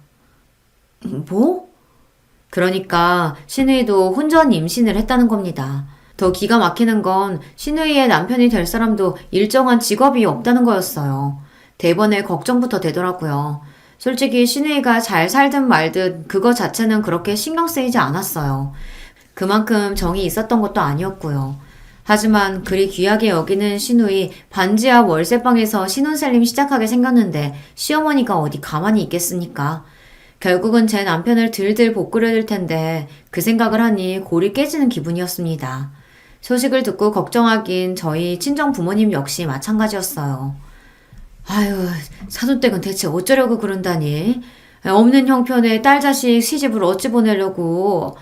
뭐? 그러니까 신우이도 혼전 임신을 했다는 겁니다. 더 기가 막히는 건 신우이의 남편이 될 사람도 일정한 직업이 없다는 거였어요. 대번에 걱정부터 되더라고요. 솔직히 신우이가 잘 살든 말든 그거 자체는 그렇게 신경 쓰이지 않았어요. 그만큼 정이 있었던 것도 아니었고요. 하지만 그리 귀하게 여기는 신우이 반지 앞 월세방에서 신혼살림 시작하게 생겼는데 시어머니가 어디 가만히 있겠습니까? 결국은 제 남편을 들들 볶으려 들 텐데 그 생각을 하니 골이 깨지는 기분이었습니다. 소식을 듣고 걱정하긴 저희 친정 부모님 역시 마찬가지였어요. 아유, 사돈댁은 대체 어쩌려고 그런다니? 없는 형편에 딸 자식 시집을 어찌 보내려고?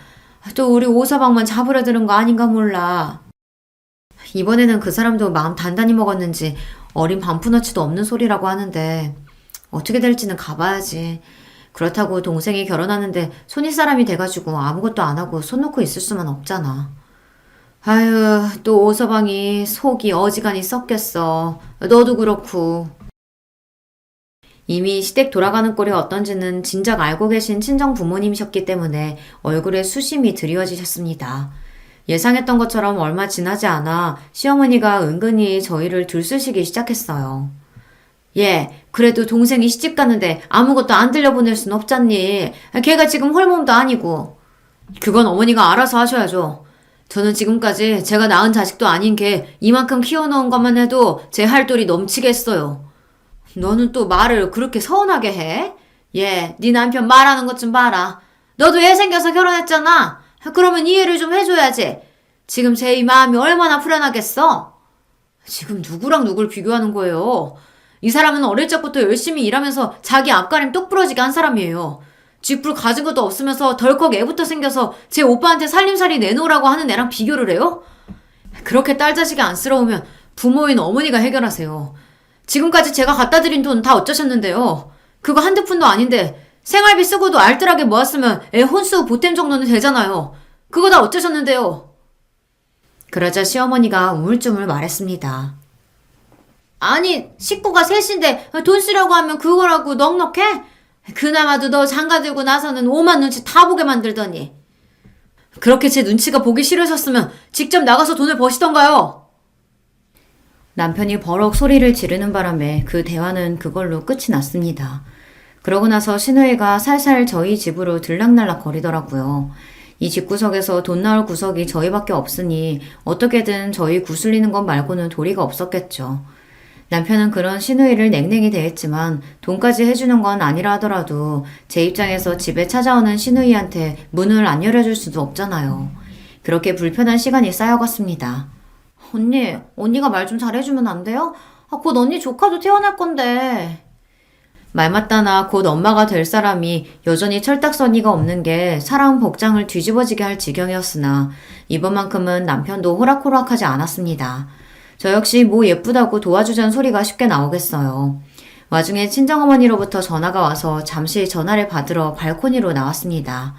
또 우리 오서방만 잡으려 드는 거 아닌가 몰라. 이번에는 그 사람도 마음 단단히 먹었는지 어린 반푼어치도 없는 소리라고 하는데 어떻게 될지는 가봐야지. 그렇다고 동생이 결혼하는데 손윗사람이 돼가지고 아무것도 안 하고 손 놓고 있을 수만 없잖아. 아유, 또 오서방이 속이 어지간히 썩겠어. 너도 그렇고. 이미 시댁 돌아가는 꼴이 어떤지는 진작 알고 계신 친정 부모님이셨기 때문에 얼굴에 수심이 드리워지셨습니다. 예상했던 것처럼 얼마 지나지 않아 시어머니가 은근히 저희를 들쑤시기 시작했어요. 예, 그래도 동생이 시집 가는데 아무것도 안 들려보낼 순 없잖니. 걔가 지금 홀몸도 아니고. 그건 어머니가 알아서 하셔야죠. 저는 지금까지 제가 낳은 자식도 아닌 걔 이만큼 키워놓은 것만 해도 제 할 돌이 넘치겠어요. 너는 또 말을 그렇게 서운하게 해? 예, 네 남편 말하는 것 좀 봐라. 너도 애 생겨서 결혼했잖아. 그러면 이해를 좀 해줘야지. 지금 제 이 마음이 얼마나 불안하겠어? 지금 누구랑 누굴 비교하는 거예요? 이 사람은 어릴 적부터 열심히 일하면서 자기 앞가림 똑부러지게 한 사람이에요. 쥐뿔 가진 것도 없으면서 덜컥 애부터 생겨서 제 오빠한테 살림살이 내놓으라고 하는 애랑 비교를 해요? 그렇게 딸 자식이 안쓰러우면 부모인 어머니가 해결하세요. 지금까지 제가 갖다 드린 돈 다 어쩌셨는데요. 그거 한두 푼도 아닌데 생활비 쓰고도 알뜰하게 모았으면 애 혼수 보탬 정도는 되잖아요. 그거 다 어쩌셨는데요. 그러자 시어머니가 우물쭈물 말했습니다. 아니, 식구가 셋인데 돈 쓰려고 하면 그거라고 넉넉해? 그나마도 너 장가 들고 나서는 오만 눈치 다 보게 만들더니. 그렇게 제 눈치가 보기 싫으셨으면 직접 나가서 돈을 버시던가요. 남편이 버럭 소리를 지르는 바람에 그 대화는 그걸로 끝이 났습니다. 그러고 나서 신우이가 살살 저희 집으로 들락날락 거리더라고요. 이 집구석에서 돈 나올 구석이 저희밖에 없으니 어떻게든 저희 구슬리는 것 말고는 도리가 없었겠죠. 남편은 그런 신우이를 냉랭히 대했지만 돈까지 해주는 건 아니라 하더라도 제 입장에서 집에 찾아오는 신우이한테 문을 안 열어줄 수도 없잖아요. 그렇게 불편한 시간이 쌓여갔습니다. 언니가 말 좀 잘해주면 안 돼요? 곧 언니 조카도 태어날 건데. 말 맞다나 곧 엄마가 될 사람이 여전히 철딱서니가 없는 게 사람 복장을 뒤집어지게 할 지경이었으나 이번만큼은 남편도 호락호락하지 않았습니다. 저 역시 뭐 예쁘다고 도와주자는 소리가 쉽게 나오겠어요. 와중에 친정어머니로부터 전화가 와서 잠시 전화를 받으러 발코니로 나왔습니다.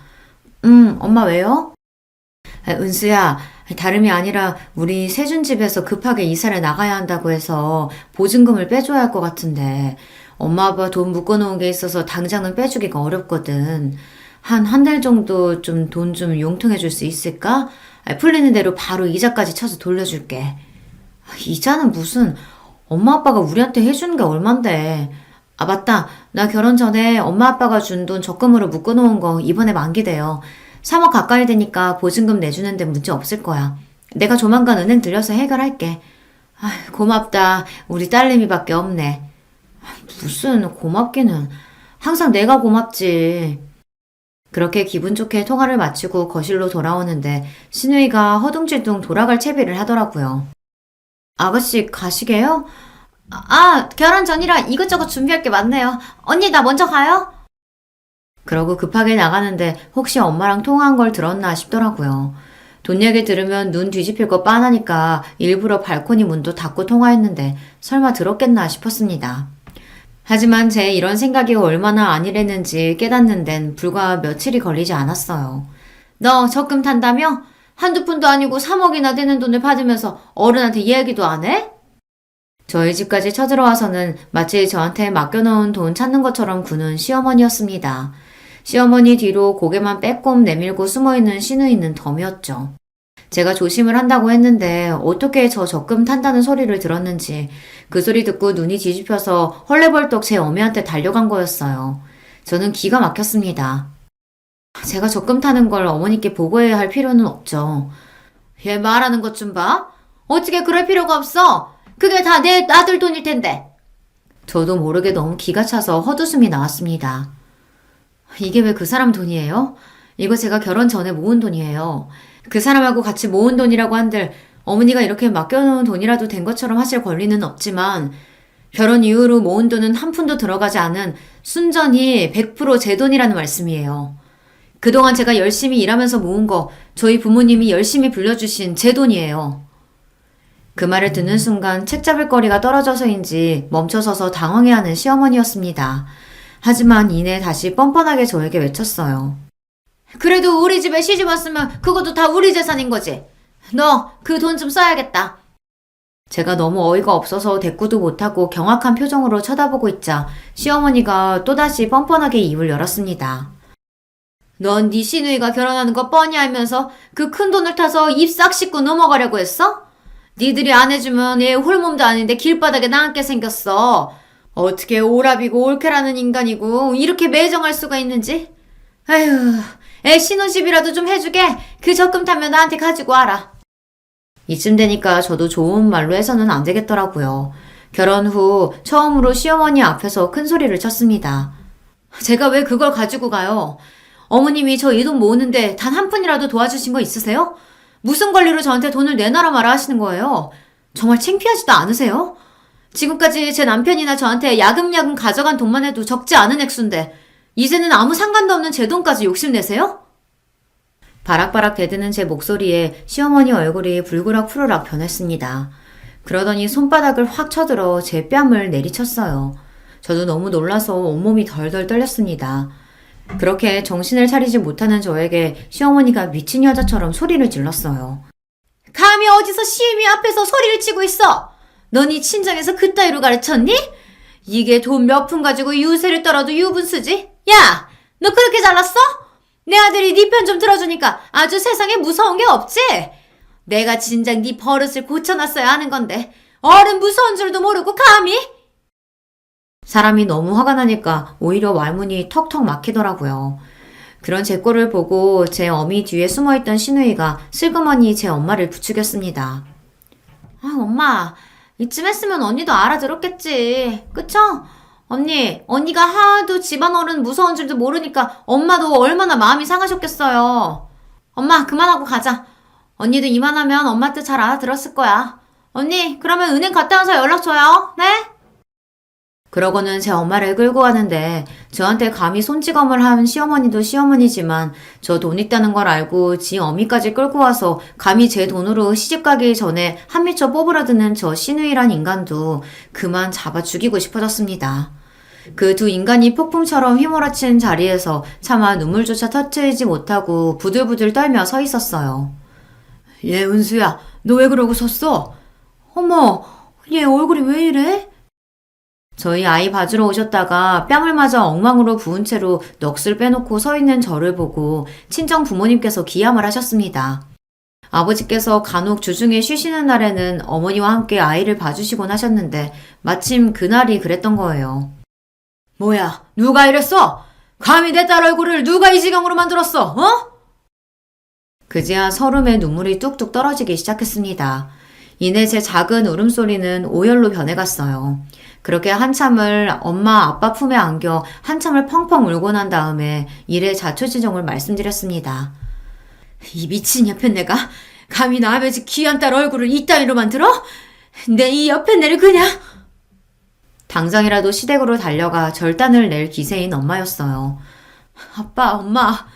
엄마 왜요? 은수야, 다름이 아니라 우리 세준집에서 급하게 이사를 나가야 한다고 해서 보증금을 빼줘야 할 것 같은데 엄마 아빠 돈 묶어놓은 게 있어서 당장은 빼주기가 어렵거든. 한 달 정도 좀 돈 좀 용통해 줄 수 있을까? 풀리는 대로 바로 이자까지 쳐서 돌려줄게. 이자는 무슨, 엄마 아빠가 우리한테 해주는 게 얼만데. 맞다. 나 결혼 전에 엄마 아빠가 준 돈 적금으로 묶어놓은 거 이번에 만기돼요. 3억 가까이 되니까 보증금 내주는데 문제 없을 거야. 내가 조만간 은행 들려서 해결할게. 고맙다. 우리 딸내미밖에 없네. 무슨 고맙기는. 항상 내가 고맙지. 그렇게 기분 좋게 통화를 마치고 거실로 돌아오는데 신우이가 허둥질둥 돌아갈 채비를 하더라고요. 아가씨 가시게요? 결혼 전이라 이것저것 준비할 게 많네요. 언니 나 먼저 가요? 그러고 급하게 나가는데 혹시 엄마랑 통화한 걸 들었나 싶더라고요. 돈 얘기 들으면 눈 뒤집힐 거 뻔하니까 일부러 발코니 문도 닫고 통화했는데 설마 들었겠나 싶었습니다. 하지만 제 이런 생각이 얼마나 아니랬는지 깨닫는 데는 불과 며칠이 걸리지 않았어요. 너 적금 탄다며? 한두 푼도 아니고 3억이나 되는 돈을 받으면서 어른한테 이야기도 안 해? 저희 집까지 쳐들어와서는 마치 저한테 맡겨놓은 돈 찾는 것처럼 구는 시어머니였습니다. 시어머니 뒤로 고개만 빼꼼 내밀고 숨어있는 신우이는 덤이었죠. 제가 조심을 한다고 했는데 어떻게 저 적금 탄다는 소리를 들었는지 그 소리 듣고 눈이 뒤집혀서 헐레벌떡 제 어미한테 달려간 거였어요. 저는 기가 막혔습니다. 제가 적금 타는 걸 어머니께 보고해야 할 필요는 없죠. 얘 말하는 것 좀 봐. 어떻게 그럴 필요가 없어. 그게 다 내 아들 돈일 텐데. 저도 모르게 너무 기가 차서 헛웃음이 나왔습니다. 이게 왜 그 사람 돈이에요? 이거 제가 결혼 전에 모은 돈이에요. 그 사람하고 같이 모은 돈이라고 한들 어머니가 이렇게 맡겨놓은 돈이라도 된 것처럼 하실 권리는 없지만 결혼 이후로 모은 돈은 한 푼도 들어가지 않은 순전히 100% 제 돈이라는 말씀이에요. 그동안 제가 열심히 일하면서 모은 거 저희 부모님이 열심히 불려주신 제 돈이에요. 그 말을 듣는 순간 책 잡을 거리가 떨어져서인지 멈춰서서 당황해하는 시어머니였습니다. 하지만 이내 다시 뻔뻔하게 저에게 외쳤어요. 그래도 우리 집에 시집 왔으면 그것도 다 우리 재산인 거지. 너 그 돈 좀 써야겠다. 제가 너무 어이가 없어서 대꾸도 못하고 경악한 표정으로 쳐다보고 있자 시어머니가 또다시 뻔뻔하게 입을 열었습니다. 넌 네 시누이가 결혼하는 거 뻔히 알면서 그 큰 돈을 타서 입 싹 씻고 넘어가려고 했어? 니들이 안 해주면 얘 홀몸도 아닌데 길바닥에 나앉게 생겼어. 어떻게 오랍이고 올케라는 인간이고 이렇게 매정할 수가 있는지. 아휴, 애 신혼집이라도 좀 해주게. 그 적금 타면 나한테 가지고 와라. 이쯤 되니까 저도 좋은 말로 해서는 안 되겠더라고요. 결혼 후 처음으로 시어머니 앞에서 큰 소리를 쳤습니다. 제가 왜 그걸 가지고 가요? 어머님이 저 이 돈 모으는데 단 한 푼이라도 도와주신 거 있으세요? 무슨 권리로 저한테 돈을 내놔라 마라 하시는 거예요? 정말 창피하지도 않으세요? 지금까지 제 남편이나 저한테 야금야금 가져간 돈만 해도 적지 않은 액수인데 이제는 아무 상관도 없는 제 돈까지 욕심내세요? 바락바락 대드는 제 목소리에 시어머니 얼굴이 불그락 푸르락 변했습니다. 그러더니 손바닥을 확 쳐들어 제 뺨을 내리쳤어요. 저도 너무 놀라서 온몸이 덜덜 떨렸습니다. 그렇게 정신을 차리지 못하는 저에게 시어머니가 미친 여자처럼 소리를 질렀어요. 감히 어디서 시애미 앞에서 소리를 치고 있어? 너니 친정에서 그따위로 가르쳤니? 이게 돈 몇 푼 가지고 유세를 떨어도 유분수지? 야! 너 그렇게 잘났어? 내 아들이 네 편 좀 들어주니까 아주 세상에 무서운 게 없지? 내가 진작 네 버릇을 고쳐놨어야 하는 건데 어른 무서운 줄도 모르고 감히? 사람이 너무 화가 나니까 오히려 말문이 턱턱 막히더라고요. 그런 제 꼴을 보고 제 어미 뒤에 숨어있던 시누이가 슬그머니 제 엄마를 부추겼습니다. 아, 엄마, 이쯤 했으면 언니도 알아들었겠지. 그쵸? 언니가 하도 집안 어른 무서운 줄도 모르니까 엄마도 얼마나 마음이 상하셨겠어요. 엄마, 그만하고 가자. 언니도 이만하면 엄마 뜻 잘 알아들었을 거야. 언니, 그러면 은행 갔다 와서 연락 줘요. 네? 그러고는 제 엄마를 끌고 가는데 저한테 감히 손찌검을 한 시어머니도 시어머니지만 저 돈 있다는 걸 알고 지 어미까지 끌고 와서 감히 제 돈으로 시집가기 전에 한 미쳐 뽑으려드는 저 시누이란 인간도 그만 잡아 죽이고 싶어졌습니다. 그 두 인간이 폭풍처럼 휘몰아친 자리에서 차마 눈물조차 터트리지 못하고 부들부들 떨며 서 있었어요. 얘 은수야, 너 왜 그러고 섰어? 어머, 얘 얼굴이 왜 이래? 저희 아이 봐주러 오셨다가 뺨을 맞아 엉망으로 부은 채로 넋을 빼놓고 서 있는 저를 보고 친정 부모님께서 기함을 하셨습니다. 아버지께서 간혹 주중에 쉬시는 날에는 어머니와 함께 아이를 봐주시곤 하셨는데 마침 그날이 그랬던 거예요. 뭐야, 누가 이랬어? 감히 내 딸 얼굴을 누가 이 지경으로 만들었어, 어? 그제야 서름에 눈물이 뚝뚝 떨어지기 시작했습니다. 이내 제 작은 울음소리는 오열로 변해갔어요. 그렇게 한참을 엄마 아빠 품에 안겨 한참을 펑펑 울고 난 다음에 일의 자초지종을 말씀드렸습니다. 이 미친 옆에 내가 감히 나 아버지 귀한 딸 얼굴을 이따위로 만들어? 내 이 옆에 내를 그냥... 당장이라도 시댁으로 달려가 절단을 낼 기세인 엄마였어요. 아빠, 엄마,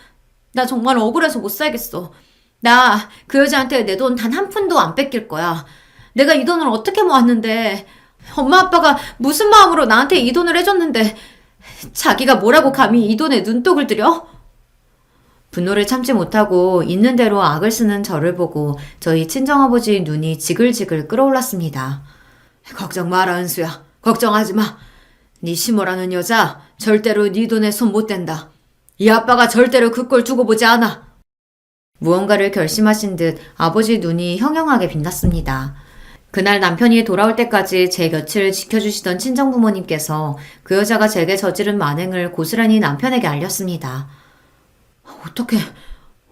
나 정말 억울해서 못 살겠어. 나 그 여자한테 내 돈 단 한 푼도 안 뺏길 거야. 내가 이 돈을 어떻게 모았는데... 엄마 아빠가 무슨 마음으로 나한테 이 돈을 해줬는데 자기가 뭐라고 감히 이 돈에 눈독을 들여? 분노를 참지 못하고 있는 대로 악을 쓰는 저를 보고 저희 친정아버지 눈이 지글지글 끓어올랐습니다. 걱정 마라 은수야. 걱정하지 마. 네 시모라는 여자 절대로 네 돈에 손 못 댄다. 이 아빠가 절대로 그 꼴 두고 보지 않아. 무언가를 결심하신 듯 아버지 눈이 형형하게 빛났습니다. 그날 남편이 돌아올 때까지 제 곁을 지켜주시던 친정부모님께서 그 여자가 제게 저지른 만행을 고스란히 남편에게 알렸습니다.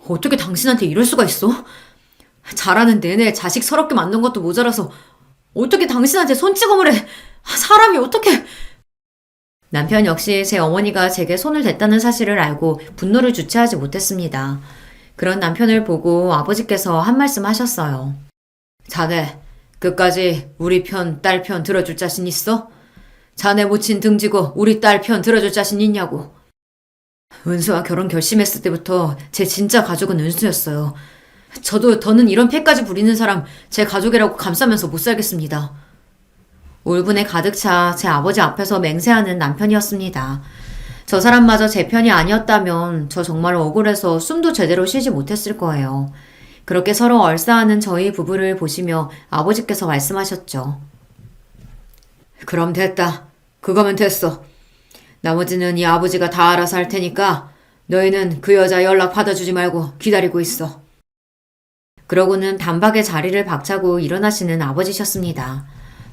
어떻게 당신한테 이럴 수가 있어? 자라는 내내 자식 서럽게 만든 것도 모자라서 어떻게 당신한테 손찌검을 해? 사람이 어떻게... 남편 역시 제 어머니가 제게 손을 댔다는 사실을 알고 분노를 주체하지 못했습니다. 그런 남편을 보고 아버지께서 한 말씀 하셨어요. 자네, 끝까지 우리 편, 딸 편 들어줄 자신 있어? 자네 모친 등지고 우리 딸 편 들어줄 자신 있냐고. 은수와 결혼 결심했을 때부터 제 진짜 가족은 은수였어요. 저도 더는 이런 패까지 부리는 사람 제 가족이라고 감싸면서 못 살겠습니다. 울분에 가득 차 제 아버지 앞에서 맹세하는 남편이었습니다. 저 사람마저 제 편이 아니었다면 저 정말 억울해서 숨도 제대로 쉬지 못했을 거예요. 그렇게 서로 얼싸하는 저희 부부를 보시며 아버지께서 말씀하셨죠. 그럼 됐다. 그거면 됐어. 나머지는 이 아버지가 다 알아서 할 테니까 너희는 그 여자 연락 받아주지 말고 기다리고 있어. 그러고는 단박에 자리를 박차고 일어나시는 아버지셨습니다.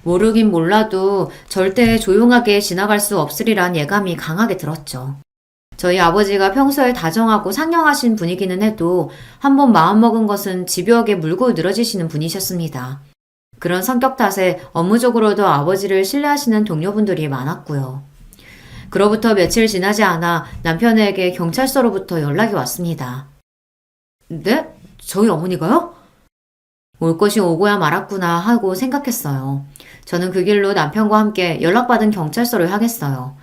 모르긴 몰라도 절대 조용하게 지나갈 수 없으리란 예감이 강하게 들었죠. 저희 아버지가 평소에 다정하고 상냥하신 분이기는 해도 한번 마음먹은 것은 집요하게 물고 늘어지시는 분이셨습니다. 그런 성격 탓에 업무적으로도 아버지를 신뢰하시는 동료분들이 많았고요. 그로부터 며칠 지나지 않아 남편에게 경찰서로부터 연락이 왔습니다. 네? 저희 어머니가요? 올 것이 오고야 말았구나 하고 생각했어요. 저는 그 길로 남편과 함께 연락받은 경찰서를 향했어요.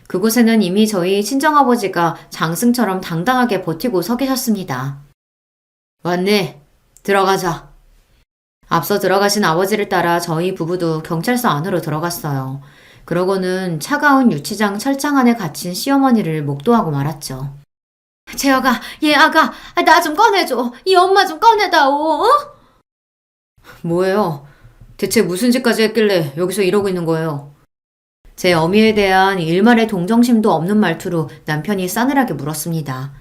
그곳에는 이미 저희 친정아버지가 장승처럼 당당하게 버티고 서 계셨습니다. 왔니? 들어가자. 앞서 들어가신 아버지를 따라 저희 부부도 경찰서 안으로 들어갔어요. 그러고는 차가운 유치장 철장 안에 갇힌 시어머니를 목도하고 말았죠. 재혁아, 얘 아가, 나 좀 꺼내줘. 이 엄마 좀 꺼내다오. 어? 뭐예요? 대체 무슨 짓까지 했길래 여기서 이러고 있는 거예요? 제 어미에 대한 일말의 동정심도 없는 말투로 남편이 싸늘하게 물었습니다.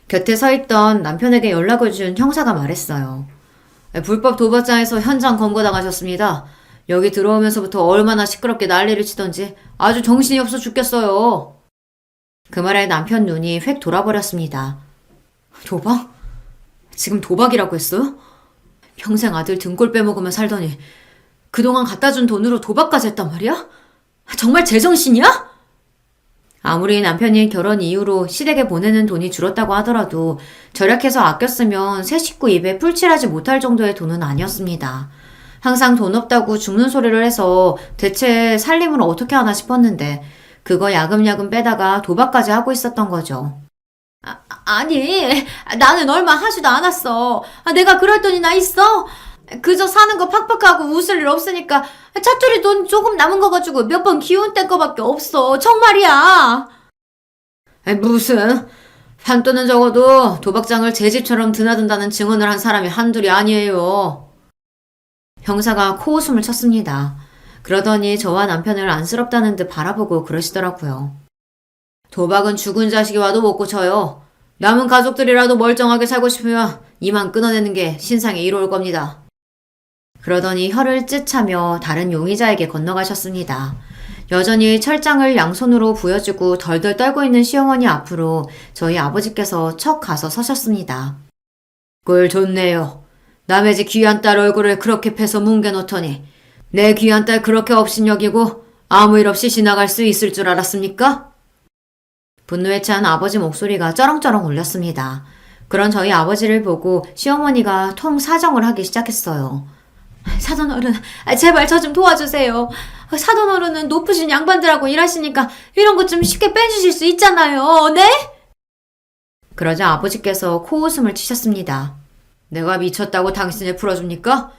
곁에 서 있던 남편에게 연락을 준 형사가 말했어요. 불법 도박장에서 현장 검거당하셨습니다. 여기 들어오면서부터 얼마나 시끄럽게 난리를 치던지 아주 정신이 없어 죽겠어요. 그 말에 남편 눈이 획 돌아버렸습니다. 도박? 지금 도박이라고 했어요? 평생 아들 등골 빼먹으며 살더니 그동안 갖다 준 돈으로 도박까지 했단 말이야? 정말 제정신이야? 아무리 남편이 결혼 이후로 시댁에 보내는 돈이 줄었다고 하더라도 절약해서 아껴 쓰면 새 식구 입에 풀칠하지 못할 정도의 돈은 아니었습니다. 항상 돈 없다고 죽는 소리를 해서 대체 살림을 어떻게 하나 싶었는데 그거 야금야금 빼다가 도박까지 하고 있었던 거죠. 아니, 나는 얼마 하지도 않았어. 내가 그럴 돈이 나 있어? 그저 사는 거 팍팍하고 웃을 일 없으니까 차투리 돈 조금 남은 거 가지고 몇 번 기운 뗀 거밖에 없어. 정말이야. 무슨 판돈은 적어도 도박장을 제 집처럼 드나든다는 증언을 한 사람이 한둘이 아니에요. 형사가 코웃음을 쳤습니다. 그러더니 저와 남편을 안쓰럽다는 듯 바라보고 그러시더라고요. 도박은 죽은 자식이 와도 못 고쳐요. 남은 가족들이라도 멀쩡하게 살고 싶으면 이만 끊어내는 게 신상에 이로울 겁니다. 그러더니 혀를 찢차며 다른 용의자에게 건너가셨습니다. 여전히 철장을 양손으로 부여주고 덜덜 떨고 있는 시어머니 앞으로 저희 아버지께서 척 가서 서셨습니다. 꼴 좋네요. 남의 집 귀한 딸 얼굴을 그렇게 패서 뭉개놓더니 내 귀한 딸 그렇게 업신여기고 아무 일 없이 지나갈 수 있을 줄 알았습니까? 분노에 찬 아버지 목소리가 쩌렁쩌렁 울렸습니다. 그런 저희 아버지를 보고 시어머니가 통 사정을 하기 시작했어요. 사돈어른, 제발 저 좀 도와주세요. 사돈어른은 높으신 양반들하고 일하시니까 이런 것 좀 쉽게 빼주실 수 있잖아요. 네? 그러자 아버지께서 코웃음을 치셨습니다. 내가 미쳤다고 당신을 풀어줍니까?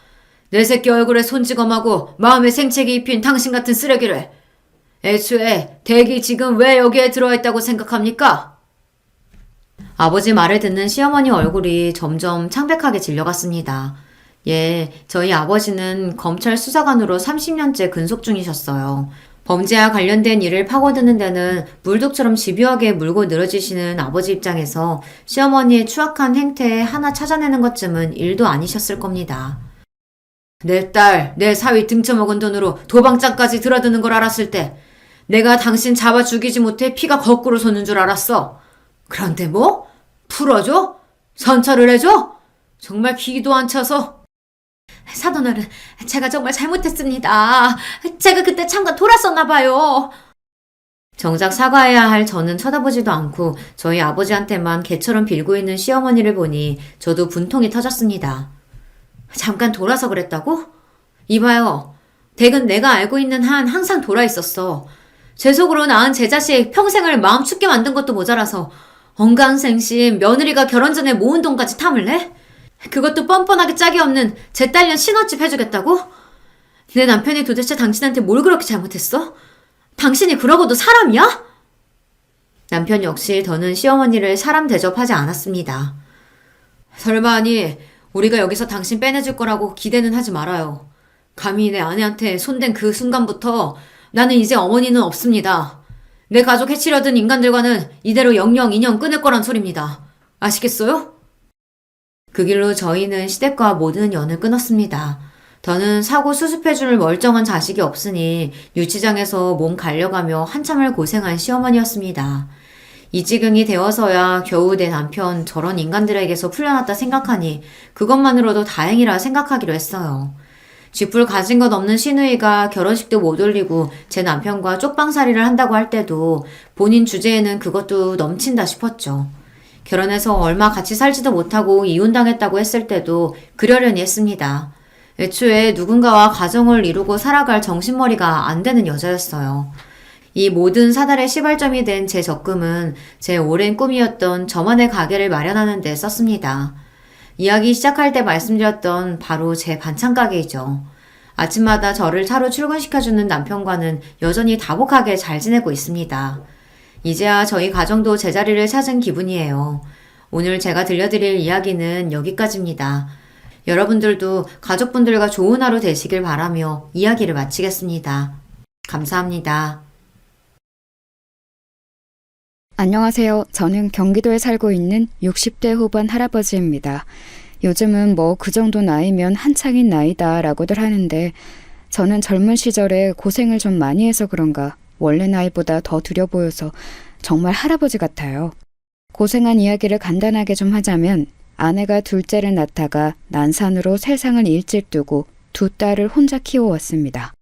내 새끼 얼굴에 손찌검하고 마음에 생채기 입힌 당신 같은 쓰레기를. 애초에 댁이 지금 왜 여기에 들어있다고 생각합니까? 아버지 말을 듣는 시어머니 얼굴이 점점 창백하게 질려갔습니다. 예, 저희 아버지는 검찰 수사관으로 30년째 근속 중이셨어요. 범죄와 관련된 일을 파고드는 데는 물독처럼 집요하게 물고 늘어지시는 아버지 입장에서 시어머니의 추악한 행태에 하나 찾아내는 것쯤은 일도 아니셨을 겁니다. 내 딸, 내 사위 등쳐먹은 돈으로 도방장까지 들어드는 걸 알았을 때 내가 당신 잡아 죽이지 못해 피가 거꾸로 솟는 줄 알았어. 그런데 뭐? 풀어줘? 선처를 해줘? 정말 기도 안 차서. 사돈어른, 제가 정말 잘못했습니다. 제가 그때 잠깐 돌았었나 봐요. 정작 사과해야 할 저는 쳐다보지도 않고 저희 아버지한테만 개처럼 빌고 있는 시어머니를 보니 저도 분통이 터졌습니다. 잠깐 돌아서 그랬다고? 이봐요. 댁은 내가 알고 있는 한 항상 돌아 있었어. 제 속으로 낳은 제 자식 평생을 마음 춥게 만든 것도 모자라서 언강생심 며느리가 결혼 전에 모은 돈까지 탐을 내? 그것도 뻔뻔하게 짝이 없는 제 딸년 신혼집 해주겠다고? 내 남편이 도대체 당신한테 뭘 그렇게 잘못했어? 당신이 그러고도 사람이야? 남편 역시 더는 시어머니를 사람 대접하지 않았습니다. 설마하니 우리가 여기서 당신 빼내줄 거라고 기대는 하지 말아요. 감히 내 아내한테 손댄 그 순간부터 나는 이제 어머니는 없습니다. 내 가족 해치려던 인간들과는 이대로 영영 인연 끊을 거란 소리입니다. 아시겠어요? 그 길로 저희는 시댁과 모든 연을 끊었습니다. 더는 사고 수습해줄 멀쩡한 자식이 없으니 유치장에서 몸 갈려가며 한참을 고생한 시어머니였습니다. 이 지경이 되어서야 겨우 내 남편 저런 인간들에게서 풀려났다 생각하니 그것만으로도 다행이라 생각하기로 했어요. 쥐뿔 가진 것 없는 시누이가 결혼식도 못 올리고 제 남편과 쪽방살이를 한다고 할 때도 본인 주제에는 그것도 넘친다 싶었죠. 결혼해서 얼마 같이 살지도 못하고 이혼당했다고 했을 때도 그러려니 했습니다. 애초에 누군가와 가정을 이루고 살아갈 정신머리가 안 되는 여자였어요. 이 모든 사달의 시발점이 된 제 적금은 제 오랜 꿈이었던 저만의 가게를 마련하는 데 썼습니다. 이야기 시작할 때 말씀드렸던 바로 제 반찬 가게이죠. 아침마다 저를 차로 출근시켜주는 남편과는 여전히 다복하게 잘 지내고 있습니다. 이제야 저희 가정도 제자리를 찾은 기분이에요. 오늘 제가 들려드릴 이야기는 여기까지입니다. 여러분들도 가족분들과 좋은 하루 되시길 바라며 이야기를 마치겠습니다. 감사합니다. 안녕하세요. 저는 경기도에 살고 있는 60대 후반 할아버지입니다. 요즘은 뭐 그 정도 나이면 한창인 나이다 라고들 하는데 저는 젊은 시절에 고생을 좀 많이 해서 그런가 원래 나이보다 더 들여 보여서 정말 할아버지 같아요. 고생한 이야기를 간단하게 좀 하자면 아내가 둘째를 낳다가 난산으로 세상을 일찍 두고 두 딸을 혼자 키워왔습니다.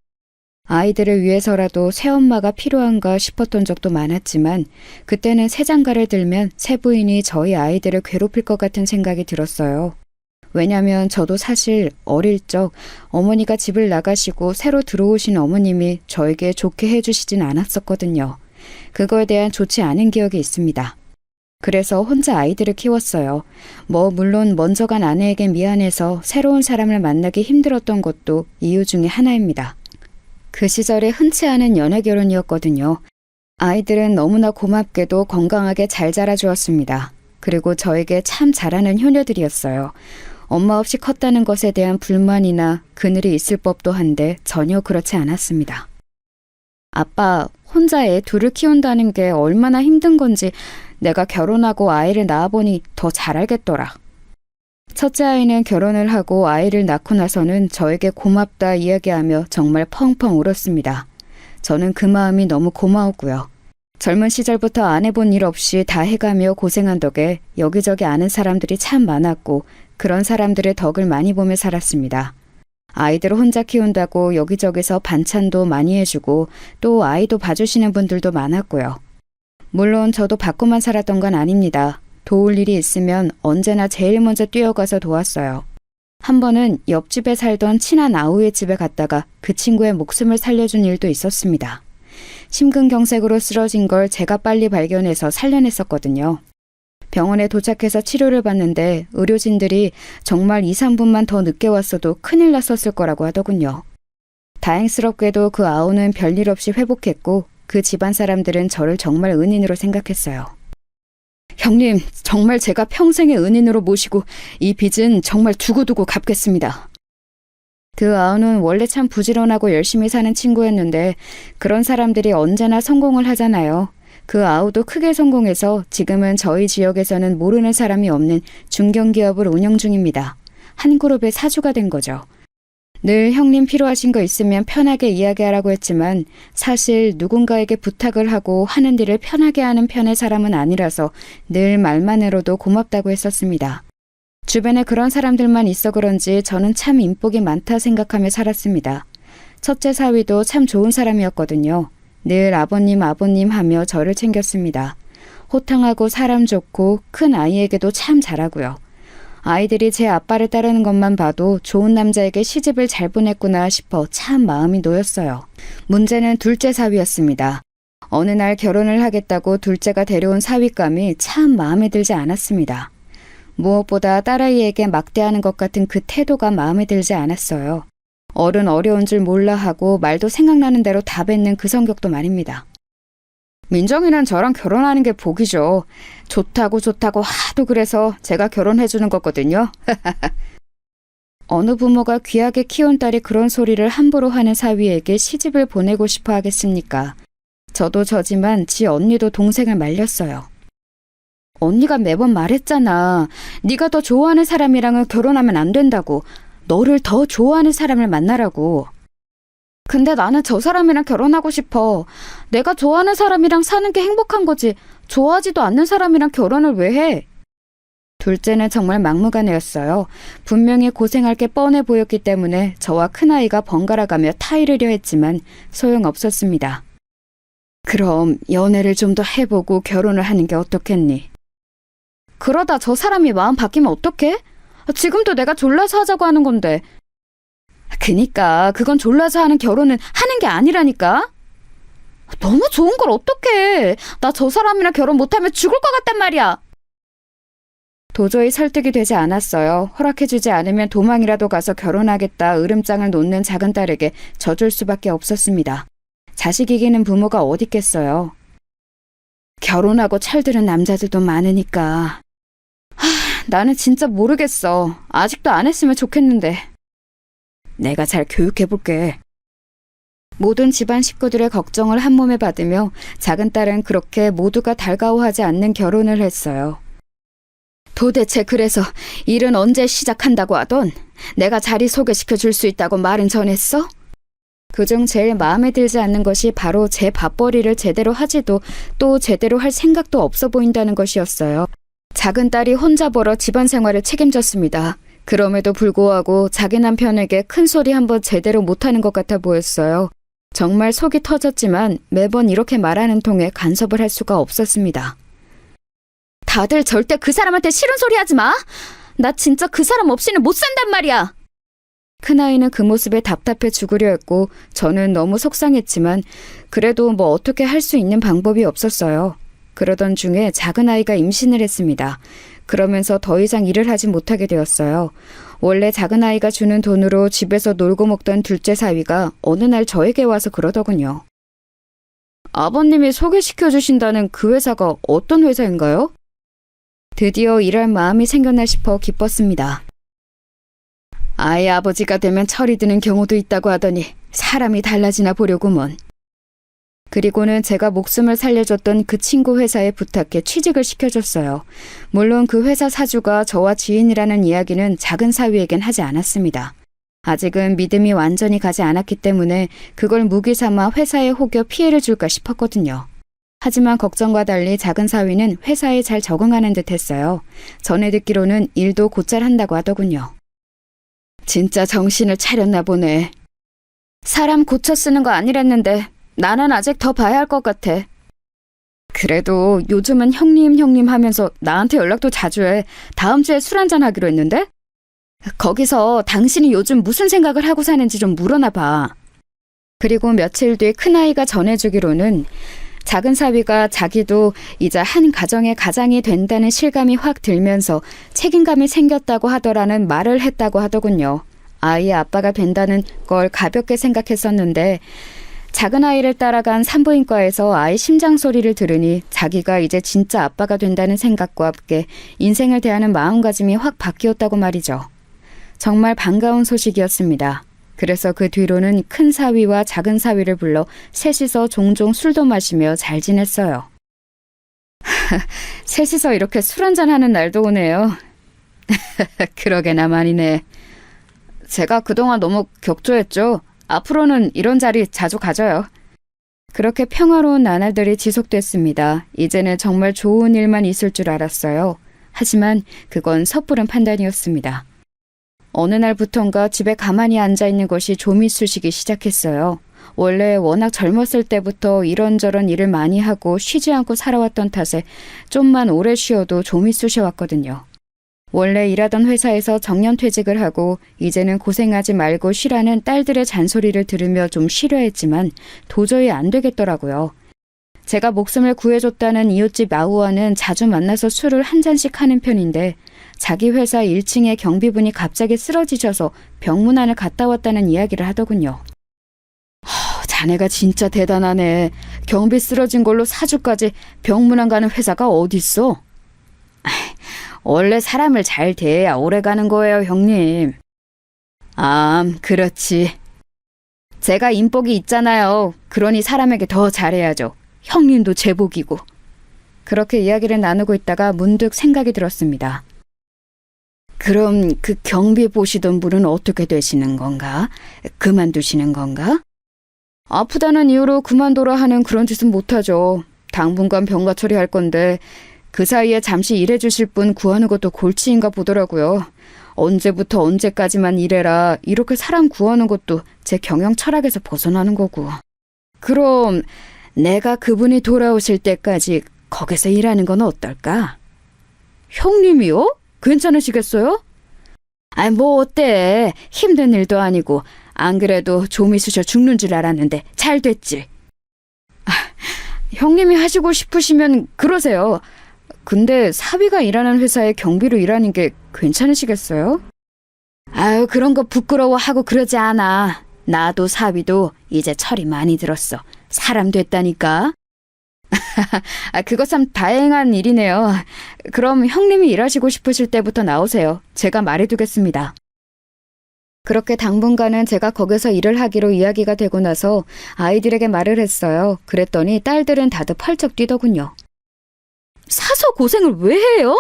아이들을 위해서라도 새엄마가 필요한가 싶었던 적도 많았지만 그때는 새장가를 들면 새부인이 저희 아이들을 괴롭힐 것 같은 생각이 들었어요. 왜냐면 저도 사실 어릴 적 어머니가 집을 나가시고 새로 들어오신 어머님이 저에게 좋게 해주시진 않았었거든요. 그거에 대한 좋지 않은 기억이 있습니다. 그래서 혼자 아이들을 키웠어요. 물론 먼저 간 아내에게 미안해서 새로운 사람을 만나기 힘들었던 것도 이유 중에 하나입니다. 그 시절에 흔치 않은 연애 결혼이었거든요. 아이들은 너무나 고맙게도 건강하게 잘 자라주었습니다. 그리고 저에게 참 잘하는 효녀들이었어요. 엄마 없이 컸다는 것에 대한 불만이나 그늘이 있을 법도 한데 전혀 그렇지 않았습니다. 아빠, 혼자 애 둘을 키운다는 게 얼마나 힘든 건지 내가 결혼하고 아이를 낳아보니 더 잘 알겠더라. 첫째 아이는 결혼을 하고 아이를 낳고 나서는 저에게 고맙다 이야기하며 정말 펑펑 울었습니다. 저는 그 마음이 너무 고마웠고요. 젊은 시절부터 안 해본 일 없이 다 해가며 고생한 덕에 여기저기 아는 사람들이 참 많았고 그런 사람들의 덕을 많이 보며 살았습니다. 아이들을 혼자 키운다고 여기저기서 반찬도 많이 해주고 또 아이도 봐주시는 분들도 많았고요. 물론 저도 받고만 살았던 건 아닙니다. 도울 일이 있으면 언제나 제일 먼저 뛰어가서 도왔어요. 한 번은 옆집에 살던 친한 아우의 집에 갔다가 그 친구의 목숨을 살려준 일도 있었습니다. 심근경색으로 쓰러진 걸 제가 빨리 발견해서 살려냈었거든요. 병원에 도착해서 치료를 받는데 의료진들이 정말 2, 3분만 더 늦게 왔어도 큰일 났었을 거라고 하더군요. 다행스럽게도 그 아우는 별일 없이 회복했고 그 집안 사람들은 저를 정말 은인으로 생각했어요. 형님, 정말 제가 평생의 은인으로 모시고 이 빚은 정말 두고두고 갚겠습니다. 그 아우는 원래 참 부지런하고 열심히 사는 친구였는데 그런 사람들이 언제나 성공을 하잖아요. 그 아우도 크게 성공해서 지금은 저희 지역에서는 모르는 사람이 없는 중견기업을 운영 중입니다. 한 그룹의 사주가 된 거죠. 늘 형님 필요하신 거 있으면 편하게 이야기하라고 했지만 사실 누군가에게 부탁을 하고 하는 일을 편하게 하는 편의 사람은 아니라서 늘 말만으로도 고맙다고 했었습니다. 주변에 그런 사람들만 있어 그런지 저는 참 인복이 많다 생각하며 살았습니다. 첫째 사위도 참 좋은 사람이었거든요. 늘 아버님 하며 저를 챙겼습니다. 호탕하고 사람 좋고 큰 아이에게도 참 잘하고요. 아이들이 제 아빠를 따르는 것만 봐도 좋은 남자에게 시집을 잘 보냈구나 싶어 참 마음이 놓였어요. 문제는 둘째 사위였습니다. 어느 날 결혼을 하겠다고 둘째가 데려온 사위감이 참 마음에 들지 않았습니다. 무엇보다 딸아이에게 막대하는 것 같은 그 태도가 마음에 들지 않았어요. 어른 어려운 줄 몰라 하고 말도 생각나는 대로 다 뱉는 그 성격도 말입니다. 민정이는 저랑 결혼하는 게 복이죠. 좋다고 하도 그래서 제가 결혼해주는 거거든요. 어느 부모가 귀하게 키운 딸이 그런 소리를 함부로 하는 사위에게 시집을 보내고 싶어 하겠습니까? 저도 저지만 지 언니도 동생을 말렸어요. 언니가 매번 말했잖아. 네가 더 좋아하는 사람이랑은 결혼하면 안 된다고. 너를 더 좋아하는 사람을 만나라고. 근데 나는 저 사람이랑 결혼하고 싶어. 내가 좋아하는 사람이랑 사는 게 행복한 거지. 좋아하지도 않는 사람이랑 결혼을 왜 해? 둘째는 정말 막무가내였어요. 분명히 고생할 게 뻔해 보였기 때문에 저와 큰아이가 번갈아가며 타이르려 했지만 소용없었습니다. 그럼 연애를 좀 더 해보고 결혼을 하는 게 어떻겠니? 그러다 저 사람이 마음 바뀌면 어떡해? 지금도 내가 졸라서 하자고 하는 건데. 그니까 그건 졸라서 하는 결혼은 하는 게 아니라니까. 너무 좋은 걸 어떡해. 나 저 사람이랑 결혼 못하면 죽을 것 같단 말이야. 도저히 설득이 되지 않았어요. 허락해주지 않으면 도망이라도 가서 결혼하겠다 으름장을 놓는 작은 딸에게 져줄 수밖에 없었습니다. 자식 이기는 부모가 어딨겠어요. 결혼하고 철드는 남자들도 많으니까. 나는 진짜 모르겠어. 아직도 안 했으면 좋겠는데. 내가 잘 교육해볼게. 모든 집안 식구들의 걱정을 한 몸에 받으며 작은 딸은 그렇게 모두가 달가워하지 않는 결혼을 했어요. 도대체 그래서 일은 언제 시작한다고 하던? 내가 자리 소개시켜 줄 수 있다고 말은 전했어? 그중 제일 마음에 들지 않는 것이 바로 제 밥벌이를 제대로 하지도 또 제대로 할 생각도 없어 보인다는 것이었어요. 작은 딸이 혼자 벌어 집안 생활을 책임졌습니다. 그럼에도 불구하고 자기 남편에게 큰 소리 한번 제대로 못하는 것 같아 보였어요. 정말 속이 터졌지만 매번 이렇게 말하는 통에 간섭을 할 수가 없었습니다. 다들 절대 그 사람한테 싫은 소리 하지 마. 나 진짜 그 사람 없이는 못 산단 말이야. 큰아이는 그 모습에 답답해 죽으려 했고 저는 너무 속상했지만 그래도 뭐 어떻게 할 수 있는 방법이 없었어요. 그러던 중에 작은 아이가 임신을 했습니다. 그러면서 더 이상 일을 하지 못하게 되었어요. 원래 작은 아이가 주는 돈으로 집에서 놀고 먹던 둘째 사위가 어느 날 저에게 와서 그러더군요. 아버님이 소개시켜 주신다는 그 회사가 어떤 회사인가요? 드디어 일할 마음이 생겼나 싶어 기뻤습니다. 아이 아버지가 되면 철이 드는 경우도 있다고 하더니 사람이 달라지나 보려구먼. 그리고는 제가 목숨을 살려줬던 그 친구 회사에 부탁해 취직을 시켜줬어요. 물론 그 회사 사주가 저와 지인이라는 이야기는 작은 사위에겐 하지 않았습니다. 아직은 믿음이 완전히 가지 않았기 때문에 그걸 무기 삼아 회사에 혹여 피해를 줄까 싶었거든요. 하지만 걱정과 달리 작은 사위는 회사에 잘 적응하는 듯 했어요. 전에 듣기로는 일도 곧잘 한다고 하더군요. 진짜 정신을 차렸나 보네. 사람 고쳐 쓰는 거 아니랬는데 나는 아직 더 봐야 할 것 같아. 그래도 요즘은 형님 하면서 나한테 연락도 자주 해. 다음 주에 술 한잔 하기로 했는데? 거기서 당신이 요즘 무슨 생각을 하고 사는지 좀 물어나 봐. 그리고 며칠 뒤 큰아이가 전해주기로는 작은 사위가 자기도 이제 한 가정의 가장이 된다는 실감이 확 들면서 책임감이 생겼다고 하더라는 말을 했다고 하더군요. 아이의 아빠가 된다는 걸 가볍게 생각했었는데 작은 아이를 따라간 산부인과에서 아이 심장 소리를 들으니 자기가 이제 진짜 아빠가 된다는 생각과 함께 인생을 대하는 마음가짐이 확 바뀌었다고 말이죠. 정말 반가운 소식이었습니다. 그래서 그 뒤로는 큰 사위와 작은 사위를 불러 셋이서 종종 술도 마시며 잘 지냈어요. 셋이서 이렇게 술 한잔하는 날도 오네요. 그러게나 말이네. 제가 그동안 너무 격조했죠. 앞으로는 이런 자리 자주 가져요. 그렇게 평화로운 나날들이 지속됐습니다. 이제는 정말 좋은 일만 있을 줄 알았어요. 하지만 그건 섣부른 판단이었습니다. 어느 날부턴가 집에 가만히 앉아있는 것이 조미쑤시기 시작했어요. 원래 워낙 젊었을 때부터 이런저런 일을 많이 하고 쉬지 않고 살아왔던 탓에 좀만 오래 쉬어도 조미쑤셔왔거든요. 원래 일하던 회사에서 정년퇴직을 하고 이제는 고생하지 말고 쉬라는 딸들의 잔소리를 들으며 좀 쉬려 했지만 도저히 안 되겠더라고요. 제가 목숨을 구해줬다는 이웃집 아우와는 자주 만나서 술을 한 잔씩 하는 편인데 자기 회사 1층에 경비분이 갑자기 쓰러지셔서 병문안을 갔다 왔다는 이야기를 하더군요. 자네가 진짜 대단하네. 경비 쓰러진 걸로 사주까지 병문안 가는 회사가 어딨어? 원래 사람을 잘 대해야 오래 가는 거예요, 형님. 그렇지. 제가 인복이 있잖아요. 그러니 사람에게 더 잘해야죠. 형님도 제복이고. 그렇게 이야기를 나누고 있다가 문득 생각이 들었습니다. 그럼 그 경비 보시던 분은 어떻게 되시는 건가? 그만두시는 건가? 아프다는 이유로 그만둬라 하는 그런 짓은 못하죠. 당분간 병가 처리할 건데 그 사이에 잠시 일해주실 분 구하는 것도 골치인가 보더라고요. 언제부터 언제까지만 일해라 이렇게 사람 구하는 것도 제 경영 철학에서 벗어나는 거고. 그럼 내가 그분이 돌아오실 때까지 거기서 일하는 건 어떨까? 형님이요? 괜찮으시겠어요? 뭐 어때? 힘든 일도 아니고 안 그래도 좀이 쑤셔 죽는 줄 알았는데 잘 됐지. 형님이 하시고 싶으시면 그러세요. 근데 사위가 일하는 회사에 경비로 일하는 게 괜찮으시겠어요? 그런 거 부끄러워하고 그러지 않아. 나도 사위도 이제 철이 많이 들었어. 사람 됐다니까. 그거 참 다행한 일이네요. 그럼 형님이 일하시고 싶으실 때부터 나오세요. 제가 말해두겠습니다. 그렇게 당분간은 제가 거기서 일을 하기로 이야기가 되고 나서 아이들에게 말을 했어요. 그랬더니 딸들은 다들 펄쩍 뛰더군요. 사서 고생을 왜 해요?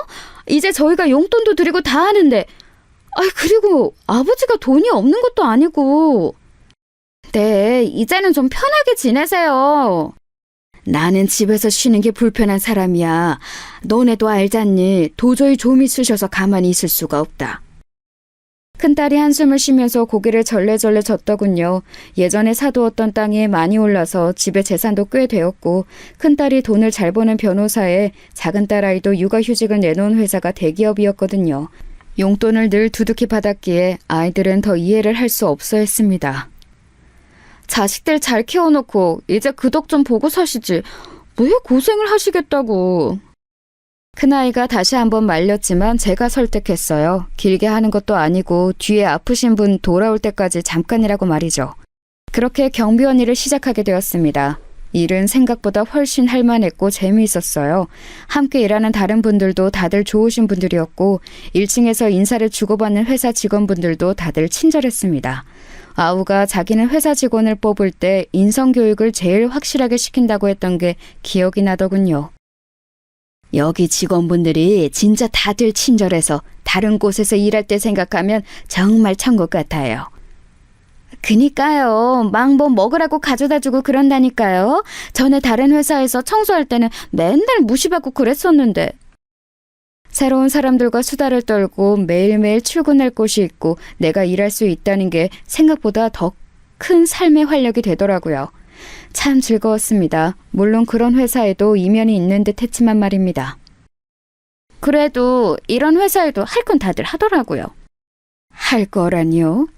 이제 저희가 용돈도 드리고 다 하는데. 그리고 아버지가 돈이 없는 것도 아니고. 네, 이제는 좀 편하게 지내세요. 나는 집에서 쉬는 게 불편한 사람이야. 너네도 알잖니. 도저히 좀이 쑤셔서 가만히 있을 수가 없다. 큰딸이 한숨을 쉬면서 고개를 절레절레 젓더군요. 예전에 사두었던 땅이 많이 올라서 집에 재산도 꽤 되었고 큰딸이 돈을 잘 버는 변호사에 작은 딸아이도 육아휴직을 내놓은 회사가 대기업이었거든요. 용돈을 늘 두둑히 받았기에 아이들은 더 이해를 할 수 없어 했습니다. 자식들 잘 키워놓고 이제 그 덕 좀 보고 사시지. 왜 고생을 하시겠다고. 큰아이가 다시 한번 말렸지만 제가 설득했어요. 길게 하는 것도 아니고 뒤에 아프신 분 돌아올 때까지 잠깐이라고 말이죠. 그렇게 경비원 일을 시작하게 되었습니다. 일은 생각보다 훨씬 할만했고 재미있었어요. 함께 일하는 다른 분들도 다들 좋으신 분들이었고 1층에서 인사를 주고받는 회사 직원분들도 다들 친절했습니다. 아우가 자기는 회사 직원을 뽑을 때 인성교육을 제일 확실하게 시킨다고 했던 게 기억이 나더군요. 여기 직원분들이 진짜 다들 친절해서 다른 곳에서 일할 때 생각하면 정말 천국 같아요. 그니까요. 막 뭐 먹으라고 가져다주고 그런다니까요. 전에 다른 회사에서 청소할 때는 맨날 무시받고 그랬었는데. 새로운 사람들과 수다를 떨고 매일매일 출근할 곳이 있고 내가 일할 수 있다는 게 생각보다 더 큰 삶의 활력이 되더라고요. 참 즐거웠습니다. 물론 그런 회사에도 이면이 있는 듯 했지만 말입니다. 그래도 이런 회사에도 할 건 다들 하더라고요. 할 거라니요?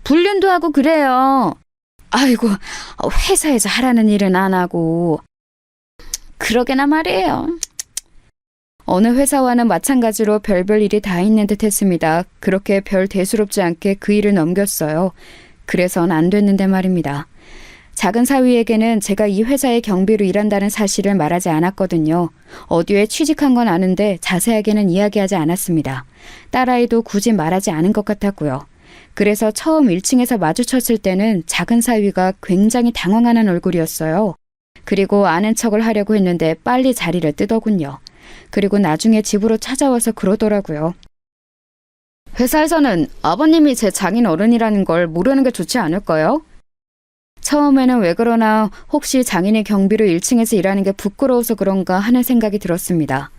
불륜도 하고 그래요. 아이고, 회사에서 하라는 일은 안 하고. 그러게나 말이에요. 어느 회사와는 마찬가지로 별별 일이 다 있는 듯 했습니다. 그렇게 별 대수롭지 않게 그 일을 넘겼어요. 그래선 안 됐는데 말입니다. 작은 사위에게는 제가 이 회사의 경비로 일한다는 사실을 말하지 않았거든요. 어디에 취직한 건 아는데 자세하게는 이야기하지 않았습니다. 딸아이도 굳이 말하지 않은 것 같았고요. 그래서 처음 1층에서 마주쳤을 때는 작은 사위가 굉장히 당황하는 얼굴이었어요. 그리고 아는 척을 하려고 했는데 빨리 자리를 뜨더군요. 그리고 나중에 집으로 찾아와서 그러더라고요. 회사에서는 아버님이 제 장인 어른이라는 걸 모르는 게 좋지 않을까요? 처음에는 왜 그러나 혹시 장인의 경비로 1층에서 일하는 게 부끄러워서 그런가 하는 생각이 들었습니다.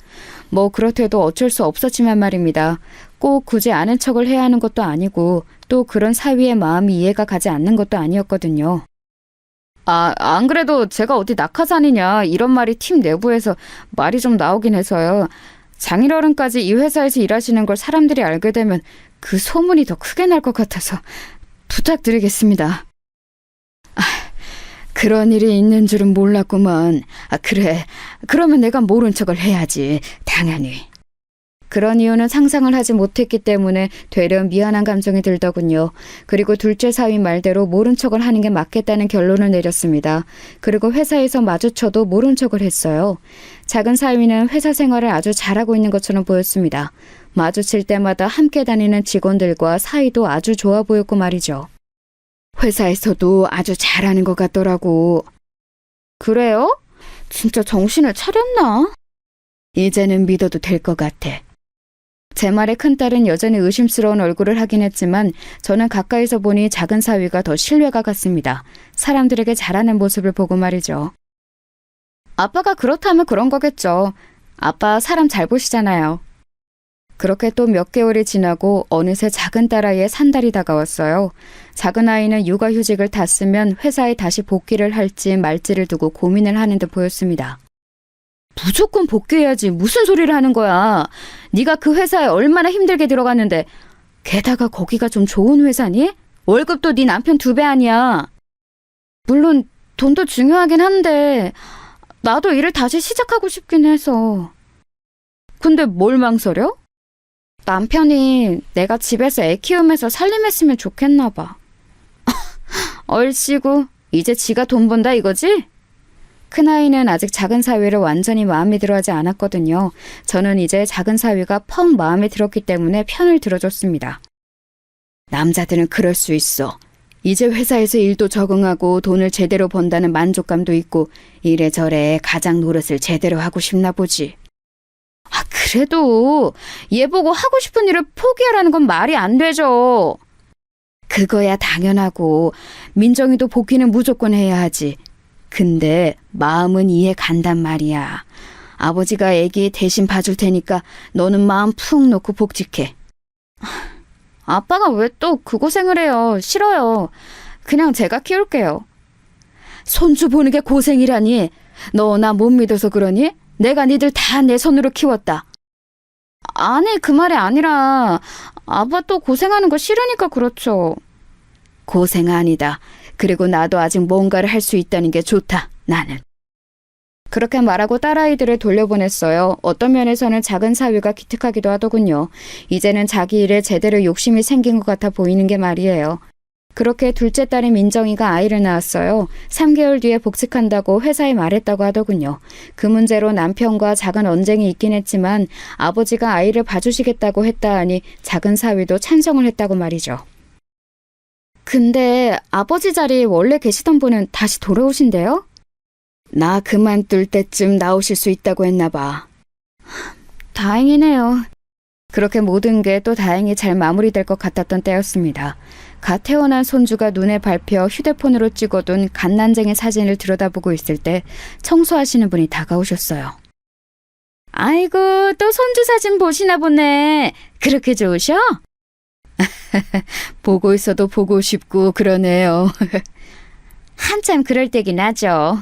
뭐 그렇대도 어쩔 수 없었지만 말입니다. 꼭 굳이 아는 척을 해야 하는 것도 아니고 또 그런 사위의 마음이 이해가 가지 않는 것도 아니었거든요. 안 그래도 제가 어디 낙하산이냐 이런 말이 팀 내부에서 말이 좀 나오긴 해서요. 장인어른까지 이 회사에서 일하시는 걸 사람들이 알게 되면 그 소문이 더 크게 날 것 같아서 부탁드리겠습니다. 그런 일이 있는 줄은 몰랐구먼. 그래. 그러면 내가 모른 척을 해야지. 당연히. 그런 이유는 상상을 하지 못했기 때문에 되려 미안한 감정이 들더군요. 그리고 둘째 사위 말대로 모른 척을 하는 게 맞겠다는 결론을 내렸습니다. 그리고 회사에서 마주쳐도 모른 척을 했어요. 작은 사위는 회사 생활을 아주 잘하고 있는 것처럼 보였습니다. 마주칠 때마다 함께 다니는 직원들과 사이도 아주 좋아 보였고 말이죠. 회사에서도 아주 잘하는 것 같더라고. 그래요? 진짜 정신을 차렸나? 이제는 믿어도 될 것 같아. 제 말에 큰딸은 여전히 의심스러운 얼굴을 하긴 했지만 저는 가까이서 보니 작은 사위가 더 신뢰가 갔습니다. 사람들에게 잘하는 모습을 보고 말이죠. 아빠가 그렇다면 그런 거겠죠. 아빠 사람 잘 보시잖아요. 그렇게 또 몇 개월이 지나고 어느새 작은 딸아이의 산달이 다가왔어요. 작은 아이는 육아휴직을 다 쓰면 회사에 다시 복귀를 할지 말지를 두고 고민을 하는 듯 보였습니다. 무조건 복귀해야지. 무슨 소리를 하는 거야. 네가 그 회사에 얼마나 힘들게 들어갔는데. 게다가 거기가 좀 좋은 회사니? 월급도 네 남편 2배 아니야. 물론 돈도 중요하긴 한데 나도 일을 다시 시작하고 싶긴 해서. 근데 뭘 망설여? 남편이 내가 집에서 애 키우면서 살림했으면 좋겠나 봐. 얼씨구, 이제 지가 돈 번다 이거지? 큰아이는 아직 작은 사위를 완전히 마음에 들어하지 않았거든요. 저는 이제 작은 사위가 펑 마음에 들었기 때문에 편을 들어줬습니다. 남자들은 그럴 수 있어. 이제 회사에서 일도 적응하고 돈을 제대로 번다는 만족감도 있고 이래저래 가장 노릇을 제대로 하고 싶나 보지. 아, 그래도 얘 보고 하고 싶은 일을 포기하라는 건 말이 안 되죠. 그거야 당연하고 민정이도 복귀는 무조건 해야 하지. 근데 마음은 이해 간단 말이야. 아버지가 애기 대신 봐줄 테니까 너는 마음 푹 놓고 복직해. 아빠가 왜 또 그 고생을 해요. 싫어요. 그냥 제가 키울게요. 손주 보는 게 고생이라니. 너 나 못 믿어서 그러니? 내가 니들 다 내 손으로 키웠다. 아니, 그 말이 아니라 아빠 또 고생하는 거 싫으니까 그렇죠. 고생 아니다. 그리고 나도 아직 뭔가를 할 수 있다는 게 좋다, 나는. 그렇게 말하고 딸아이들을 돌려보냈어요. 어떤 면에서는 작은 사위가 기특하기도 하더군요. 이제는 자기 일에 제대로 욕심이 생긴 것 같아 보이는 게 말이에요. 그렇게 둘째 딸인 민정이가 아이를 낳았어요. 3개월 뒤에 복직한다고 회사에 말했다고 하더군요. 그 문제로 남편과 작은 언쟁이 있긴 했지만 아버지가 아이를 봐주시겠다고 했다 하니 작은 사위도 찬성을 했다고 말이죠. 근데 아버지 자리 원래 계시던 분은 다시 돌아오신대요? 나 그만둘 때쯤 나오실 수 있다고 했나 봐. 다행이네요. 그렇게 모든 게 또 다행히 잘 마무리될 것 같았던 때였습니다. 갓 태어난 손주가 눈에 밟혀 휴대폰으로 찍어둔 갓난쟁이 사진을 들여다보고 있을 때 청소하시는 분이 다가오셨어요. 아이고, 또 손주 사진 보시나 보네. 그렇게 좋으셔? 보고 있어도 보고 싶고 그러네요. 한참 그럴 때긴 하죠.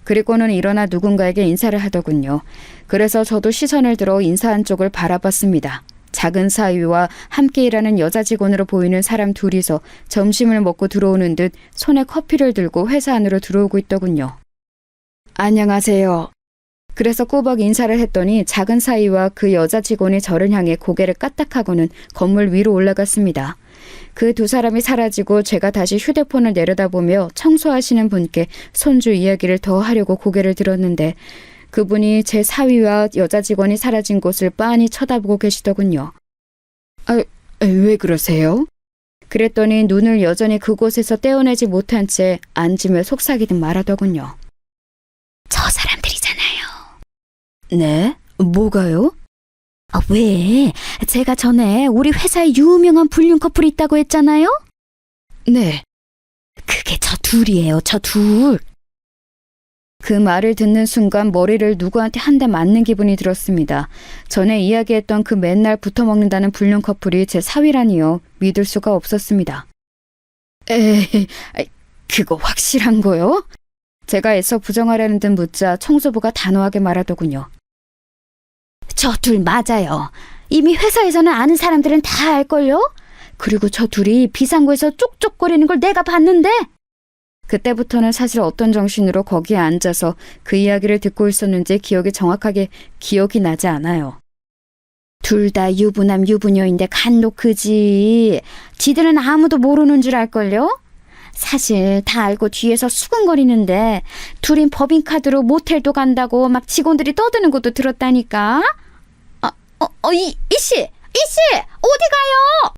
그리고는 일어나 누군가에게 인사를 하더군요. 그래서 저도 시선을 들어 인사한 쪽을 바라봤습니다. 작은 사위와 함께 일하는 여자 직원으로 보이는 사람 둘이서 점심을 먹고 들어오는 듯 손에 커피를 들고 회사 안으로 들어오고 있더군요. 안녕하세요. 그래서 꾸벅 인사를 했더니 작은 사위와 그 여자 직원이 저를 향해 고개를 까딱하고는 건물 위로 올라갔습니다. 그 두 사람이 사라지고 제가 다시 휴대폰을 내려다보며 청소하시는 분께 손주 이야기를 더 하려고 고개를 들었는데 그분이 제 사위와 여자 직원이 사라진 곳을 빤히 쳐다보고 계시더군요. 왜 그러세요? 그랬더니 눈을 여전히 그곳에서 떼어내지 못한 채 앉으며 속삭이듯 말하더군요. 저 사람들이잖아요. 네? 뭐가요? 왜? 제가 전에 우리 회사에 유명한 불륜 커플이 있다고 했잖아요? 네. 그게 저 둘이에요, 저 둘. 그 말을 듣는 순간 머리를 누구한테 한 대 맞는 기분이 들었습니다. 전에 이야기했던 그 맨날 붙어먹는다는 불륜 커플이 제 사위라니요. 믿을 수가 없었습니다. 에이, 그거 확실한 거요? 제가 애써 부정하려는 듯 묻자 청소부가 단호하게 말하더군요. 저 둘 맞아요. 이미 회사에서는 아는 사람들은 다 알걸요? 그리고 저 둘이 비상구에서 쪽쪽거리는 걸 내가 봤는데? 그때부터는 사실 어떤 정신으로 거기에 앉아서 그 이야기를 듣고 있었는지 기억이 정확하게 기억이 나지 않아요. 둘 다 유부남 유부녀인데 간도 크지. 지들은 아무도 모르는 줄 알걸요? 사실 다 알고 뒤에서 수근거리는데 둘인 법인카드로 모텔도 간다고 막 직원들이 떠드는 것도 들었다니까. 이씨! 어디 가요?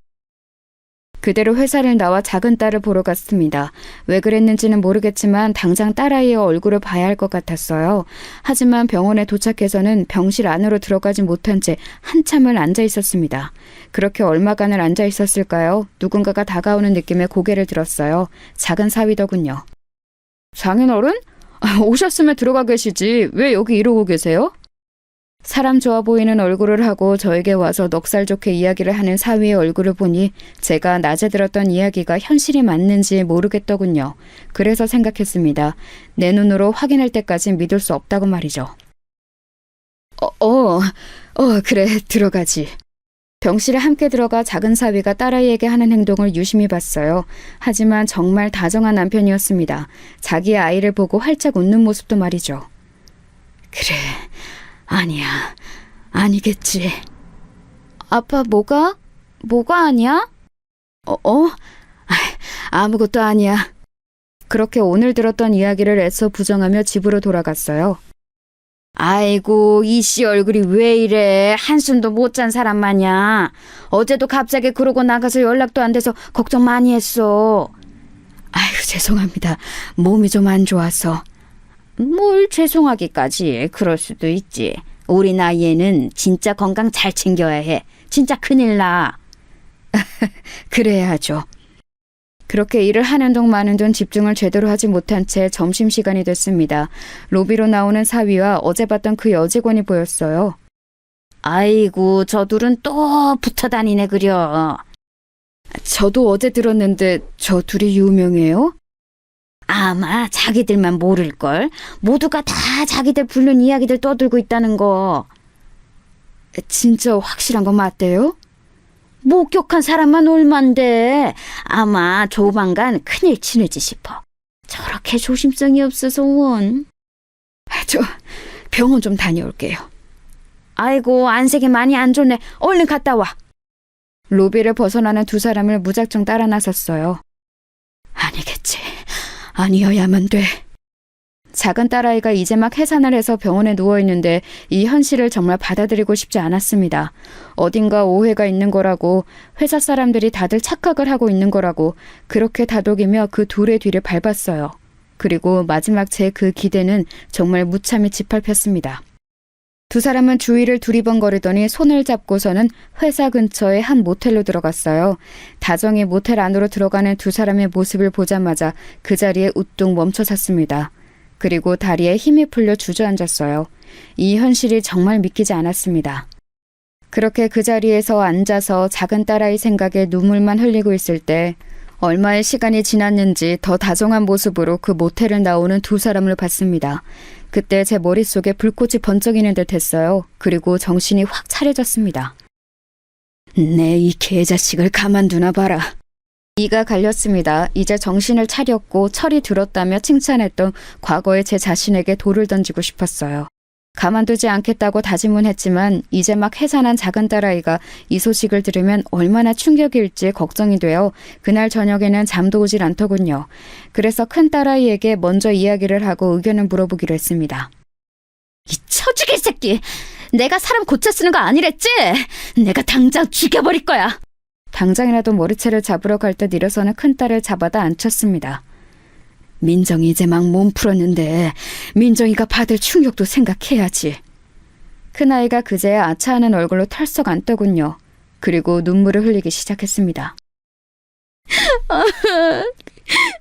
그대로 회사를 나와 작은 딸을 보러 갔습니다. 왜 그랬는지는 모르겠지만 당장 딸아이의 얼굴을 봐야 할 것 같았어요. 하지만 병원에 도착해서는 병실 안으로 들어가지 못한 채 한참을 앉아 있었습니다. 그렇게 얼마간을 앉아 있었을까요? 누군가가 다가오는 느낌에 고개를 들었어요. 작은 사위더군요. 장인어른? 오셨으면 들어가 계시지. 왜 여기 이러고 계세요? 사람 좋아 보이는 얼굴을 하고 저에게 와서 넉살 좋게 이야기를 하는 사위의 얼굴을 보니 제가 낮에 들었던 이야기가 현실이 맞는지 모르겠더군요. 그래서 생각했습니다. 내 눈으로 확인할 때까지 믿을 수 없다고 말이죠. 그래, 들어가지. 병실에 함께 들어가 작은 사위가 딸아이에게 하는 행동을 유심히 봤어요. 하지만 정말 다정한 남편이었습니다. 자기의 아이를 보고 활짝 웃는 모습도 말이죠. 그래. 아니야. 아니겠지. 아빠 뭐가? 뭐가 아니야? 아무것도 아니야. 그렇게 오늘 들었던 이야기를 애써 부정하며 집으로 돌아갔어요. 아이고, 이씨 얼굴이 왜 이래? 한숨도 못 잔 사람 마냥. 어제도 갑자기 그러고 나가서 연락도 안 돼서 걱정 많이 했어. 아유, 죄송합니다. 몸이 좀 안 좋아서. 뭘 죄송하기까지. 그럴 수도 있지. 우리 나이에는 진짜 건강 잘 챙겨야 해. 진짜 큰일 나. 그래야 하죠. 그렇게 일을 하는 동 마는 동 집중을 제대로 하지 못한 채 점심시간이 됐습니다. 로비로 나오는 사위와 어제 봤던 그 여직원이 보였어요. 아이고, 저 둘은 또 붙어 다니네 그려. 저도 어제 들었는데 저 둘이 유명해요? 아마 자기들만 모를걸. 모두가 다 자기들 부른 이야기들 떠들고 있다는 거. 진짜 확실한 거 맞대요? 목격한 사람만 얼만데. 아마 조만간 큰일 치르지 싶어. 저렇게 조심성이 없어서 원. 저 병원 좀 다녀올게요. 아이고, 안색이 많이 안 좋네. 얼른 갔다 와. 로비를 벗어나는 두 사람을 무작정 따라 나섰어요. 아니겠지. 아니어야만 돼. 작은 딸아이가 이제 막 해산을 해서 병원에 누워있는데 이 현실을 정말 받아들이고 싶지 않았습니다. 어딘가 오해가 있는 거라고, 회사 사람들이 다들 착각을 하고 있는 거라고 그렇게 다독이며 그 둘의 뒤를 밟았어요. 그리고 마지막 제 그 기대는 정말 무참히 짓밟혔습니다. 두 사람은 주위를 두리번거리더니 손을 잡고서는 회사 근처의 한 모텔로 들어갔어요. 다정히 모텔 안으로 들어가는 두 사람의 모습을 보자마자 그 자리에 우뚝 멈춰 섰습니다. 그리고 다리에 힘이 풀려 주저앉았어요. 이 현실이 정말 믿기지 않았습니다. 그렇게 그 자리에서 앉아서 작은 딸아이 생각에 눈물만 흘리고 있을 때 얼마의 시간이 지났는지 더 다정한 모습으로 그 모텔을 나오는 두 사람을 봤습니다. 그때 제 머릿속에 불꽃이 번쩍이는 듯 했어요. 그리고 정신이 확 차려졌습니다. 내 이 개자식을 가만두나 봐라. 이가 갈렸습니다. 이제 정신을 차렸고 철이 들었다며 칭찬했던 과거의 제 자신에게 돌을 던지고 싶었어요. 가만두지 않겠다고 다짐은 했지만 이제 막 해산한 작은 딸아이가 이 소식을 들으면 얼마나 충격일지 걱정이 되어 그날 저녁에는 잠도 오질 않더군요. 그래서 큰 딸아이에게 먼저 이야기를 하고 의견을 물어보기로 했습니다. 이 처죽일 새끼! 내가 사람 고쳐 쓰는 거 아니랬지? 내가 당장 죽여버릴 거야! 당장이라도 머리채를 잡으러 갈 듯 일어서는 큰딸을 잡아다 앉혔습니다. 민정이 이제 막 몸 풀었는데 민정이가 받을 충격도 생각해야지. 큰아이가 그제야 아차하는 얼굴로 털썩 앉더군요. 그리고 눈물을 흘리기 시작했습니다.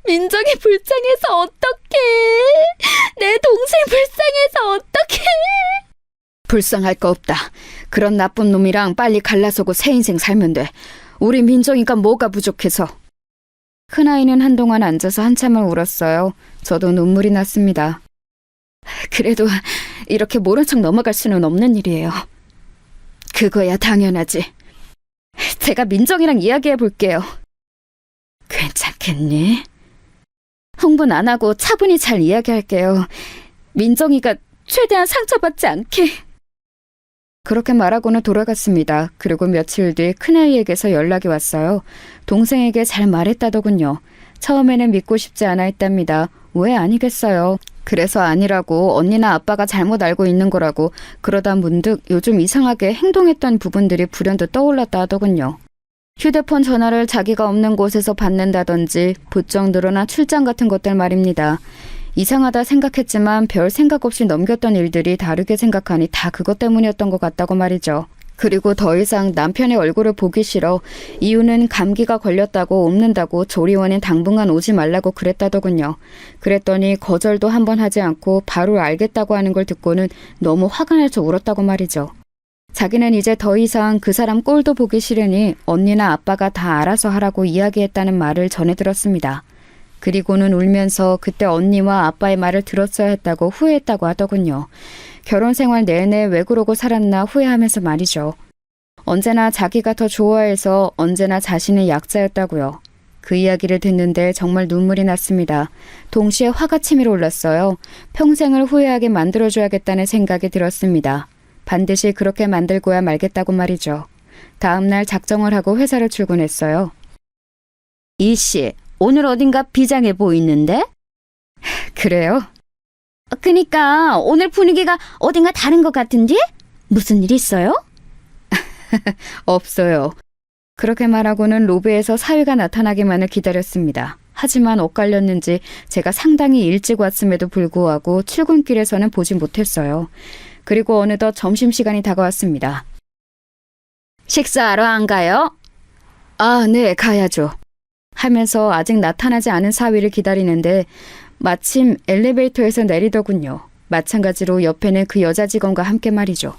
민정이 불쌍해서 어떡해. 내 동생 불쌍해서 어떡해. 불쌍할 거 없다. 그런 나쁜 놈이랑 빨리 갈라서고 새 인생 살면 돼. 우리 민정이가 뭐가 부족해서. 큰아이는 한동안 앉아서 한참을 울었어요. 저도 눈물이 났습니다. 그래도 이렇게 모른 척 넘어갈 수는 없는 일이에요. 그거야 당연하지. 제가 민정이랑 이야기해 볼게요. 괜찮겠니? 흥분 안 하고 차분히 잘 이야기할게요. 민정이가 최대한 상처받지 않게. 그렇게 말하고는 돌아갔습니다. 그리고 며칠 뒤 큰아이에게서 연락이 왔어요. 동생에게 잘 말했다더군요. 처음에는 믿고 싶지 않아 했답니다. 왜 아니겠어요. 그래서 아니라고, 언니나 아빠가 잘못 알고 있는 거라고. 그러다 문득 요즘 이상하게 행동했던 부분들이 불현듯 떠올랐다 하더군요. 휴대폰 전화를 자기가 없는 곳에서 받는다든지 부쩍 늘어난 출장 같은 것들 말입니다. 이상하다 생각했지만 별 생각 없이 넘겼던 일들이 다르게 생각하니 다 그것 때문이었던 것 같다고 말이죠. 그리고 더 이상 남편의 얼굴을 보기 싫어. 이유는 감기가 걸렸다고 옮는다고 조리원엔 당분간 오지 말라고 그랬다더군요. 그랬더니 거절도 한번 하지 않고 바로 알겠다고 하는 걸 듣고는 너무 화가 나서 울었다고 말이죠. 자기는 이제 더 이상 그 사람 꼴도 보기 싫으니 언니나 아빠가 다 알아서 하라고 이야기했다는 말을 전해 들었습니다. 그리고는 울면서 그때 언니와 아빠의 말을 들었어야 했다고 후회했다고 하더군요. 결혼 생활 내내 왜 그러고 살았나 후회하면서 말이죠. 언제나 자기가 더 좋아해서 언제나 자신의 약자였다고요. 그 이야기를 듣는데 정말 눈물이 났습니다. 동시에 화가 치밀어 올랐어요. 평생을 후회하게 만들어줘야겠다는 생각이 들었습니다. 반드시 그렇게 만들고야 말겠다고 말이죠. 다음 날 작정을 하고 회사를 출근했어요. 이씨, 오늘 어딘가 비장해 보이는데? 그래요? 그니까 오늘 분위기가 어딘가 다른 것 같은데? 무슨 일 있어요? 없어요. 그렇게 말하고는 로비에서 사위가 나타나기만을 기다렸습니다. 하지만 엇갈렸는지 제가 상당히 일찍 왔음에도 불구하고 출근길에서는 보지 못했어요. 그리고 어느덧 점심시간이 다가왔습니다. 식사하러 안 가요? 아, 네, 가야죠. 하면서 아직 나타나지 않은 사위를 기다리는데 마침 엘리베이터에서 내리더군요. 마찬가지로 옆에는 그 여자 직원과 함께 말이죠.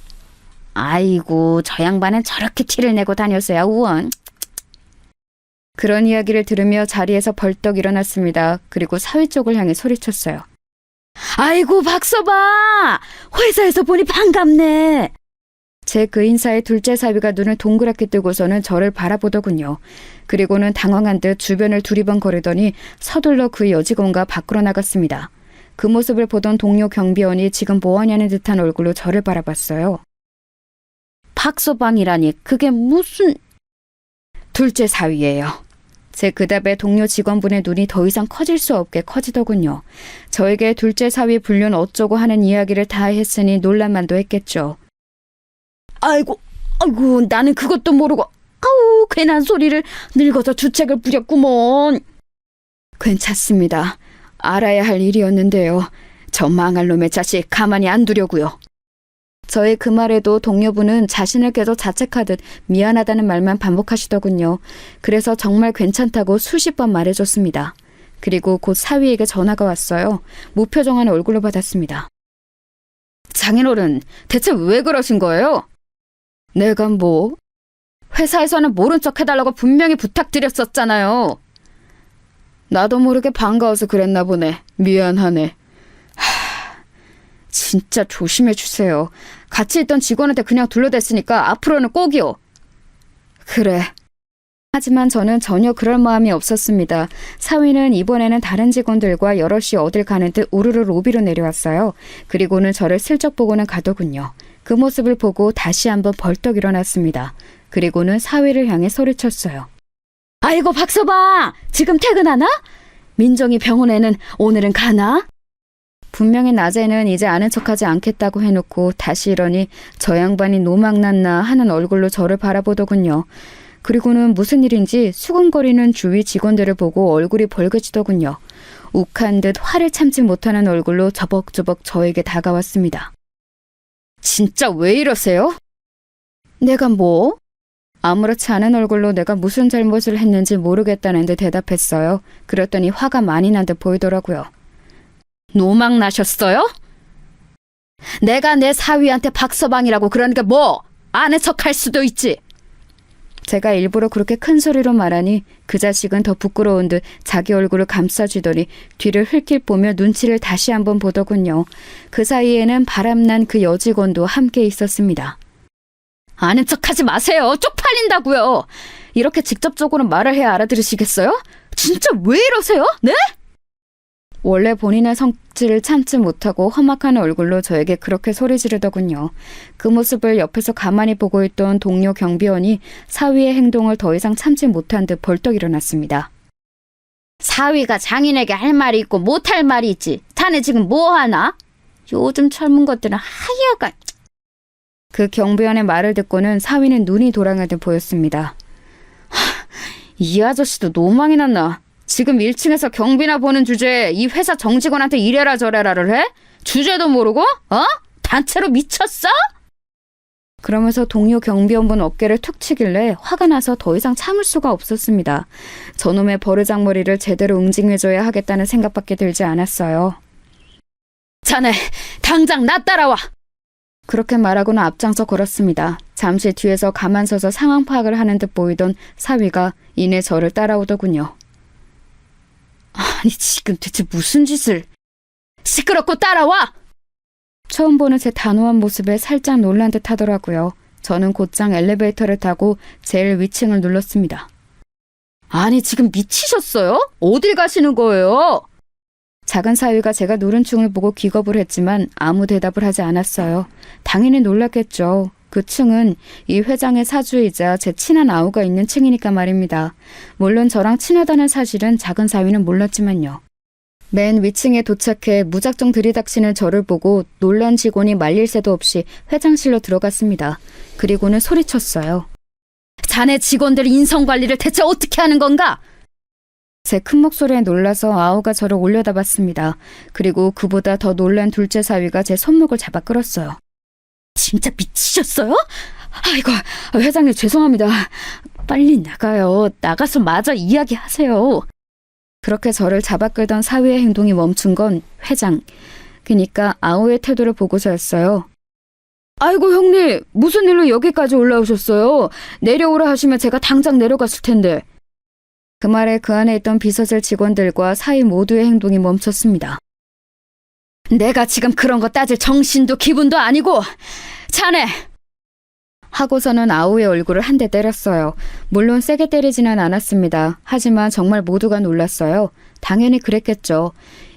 아이고, 저 양반은 저렇게 티를 내고 다녔어야 우원. 그런 이야기를 들으며 자리에서 벌떡 일어났습니다. 그리고 사위 쪽을 향해 소리쳤어요. 아이고, 박서방! 회사에서 보니 반갑네. 제 그 인사에 둘째 사위가 눈을 동그랗게 뜨고서는 저를 바라보더군요. 그리고는 당황한 듯 주변을 두리번거리더니 서둘러 그 여직원과 밖으로 나갔습니다. 그 모습을 보던 동료 경비원이 지금 뭐하냐는 듯한 얼굴로 저를 바라봤어요. 박서방이라니 그게 무슨... 둘째 사위예요. 제 그 답에 동료 직원분의 눈이 더 이상 커질 수 없게 커지더군요. 저에게 둘째 사위 불륜 어쩌고 하는 이야기를 다 했으니 놀랄만도 했겠죠. 아이고, 나는 그것도 모르고 아우, 괜한 소리를 늙어서 주책을 부렸구먼. 괜찮습니다. 알아야 할 일이었는데요. 저 망할 놈의 자식 가만히 안 두려고요. 저의 그 말에도 동료분은 자신을 계속 자책하듯 미안하다는 말만 반복하시더군요. 그래서 정말 괜찮다고 수십 번 말해줬습니다. 그리고 곧 사위에게 전화가 왔어요. 무표정한 얼굴로 받았습니다. 장인어른, 대체 왜 그러신 거예요? 내가 뭐? 회사에서는 모른 척 해달라고 분명히 부탁드렸었잖아요. 나도 모르게 반가워서 그랬나 보네. 미안하네. 진짜 조심해 주세요. 같이 있던 직원한테 그냥 둘러댔으니까 앞으로는 꼭이요. 그래. 하지만 저는 전혀 그럴 마음이 없었습니다. 사위는 이번에는 다른 직원들과 여럿이 어딜 가는 듯 우르르 로비로 내려왔어요. 그리고는 저를 슬쩍 보고는 가더군요. 그 모습을 보고 다시 한번 벌떡 일어났습니다. 그리고는 사위를 향해 소리쳤어요. 아이고, 박서방! 지금 퇴근하나? 민정이 병원에는 오늘은 가나? 분명히 낮에는 이제 아는 척하지 않겠다고 해놓고 다시 이러니 저 양반이 노망났나 하는 얼굴로 저를 바라보더군요. 그리고는 무슨 일인지 수근거리는 주위 직원들을 보고 얼굴이 벌개지더군요. 욱한 듯 화를 참지 못하는 얼굴로 저벅저벅 저에게 다가왔습니다. 진짜 왜 이러세요? 내가 뭐? 아무렇지 않은 얼굴로 내가 무슨 잘못을 했는지 모르겠다는 듯 대답했어요. 그랬더니 화가 많이 난 듯 보이더라고요. 노망 나셨어요? 내가 내 사위한테 박서방이라고 그러니까 뭐? 아는 척할 수도 있지. 제가 일부러 그렇게 큰 소리로 말하니 그 자식은 더 부끄러운 듯 자기 얼굴을 감싸주더니 뒤를 흘낏 보며 눈치를 다시 한번 보더군요. 그 사이에는 바람난 그 여직원도 함께 있었습니다. 아는 척하지 마세요. 쪽팔린다고요. 이렇게 직접적으로 말을 해야 알아들으시겠어요? 진짜 왜 이러세요? 네? 원래 본인의 성질을 참지 못하고 험악한 얼굴로 저에게 그렇게 소리 지르더군요. 그 모습을 옆에서 가만히 보고 있던 동료 경비원이 사위의 행동을 더 이상 참지 못한 듯 벌떡 일어났습니다. 사위가 장인에게 할 말이 있고 못할 말이 있지. 자네 지금 뭐 하나? 요즘 젊은 것들은 하여간. 그 경비원의 말을 듣고는 사위는 눈이 돌아갈 듯 보였습니다. 이 아저씨도 노망이 났나? 지금 1층에서 경비나 보는 주제에 이 회사 정직원한테 이래라 저래라를 해? 주제도 모르고? 단체로 미쳤어? 그러면서 동료 경비원분 어깨를 툭 치길래 화가 나서 더 이상 참을 수가 없었습니다. 저놈의 버르장머리를 제대로 응징해줘야 하겠다는 생각밖에 들지 않았어요. 자네 당장 나 따라와. 그렇게 말하고는 앞장서 걸었습니다. 잠시 뒤에서 가만 서서 상황 파악을 하는 듯 보이던 사위가 이내 저를 따라오더군요. 아니 지금 대체 무슨 짓을... 시끄럽고 따라와. 처음 보는 제 단호한 모습에 살짝 놀란 듯 하더라고요. 저는 곧장 엘리베이터를 타고 제일 위층을 눌렀습니다. 아니 지금 미치셨어요? 어딜 가시는 거예요? 작은 사위가 제가 누른 층을 보고 기겁을 했지만 아무 대답을 하지 않았어요. 당연히 놀랐겠죠. 그 층은 이 회장의 사주이자 제 친한 아우가 있는 층이니까 말입니다. 물론 저랑 친하다는 사실은 작은 사위는 몰랐지만요. 맨 위층에 도착해 무작정 들이닥치는 저를 보고 놀란 직원이 말릴 새도 없이 회장실로 들어갔습니다. 그리고는 소리쳤어요. 자네 직원들 인성관리를 대체 어떻게 하는 건가? 제 큰 목소리에 놀라서 아우가 저를 올려다봤습니다. 그리고 그보다 더 놀란 둘째 사위가 제 손목을 잡아 끌었어요. 진짜 미치셨어요? 아이고, 회장님 죄송합니다. 빨리 나가요. 나가서 마저 이야기하세요. 그렇게 저를 잡아 끌던 사위의 행동이 멈춘 건 회장, 그러니까 아우의 태도를 보고서였어요. 아이고 형님, 무슨 일로 여기까지 올라오셨어요? 내려오라 하시면 제가 당장 내려갔을 텐데. 그 말에 그 안에 있던 비서실 직원들과 사위 모두의 행동이 멈췄습니다. 내가 지금 그런 거 따질 정신도 기분도 아니고. 자네! 하고서는 아우의 얼굴을 한 대 때렸어요. 물론 세게 때리지는 않았습니다. 하지만 정말 모두가 놀랐어요. 당연히 그랬겠죠.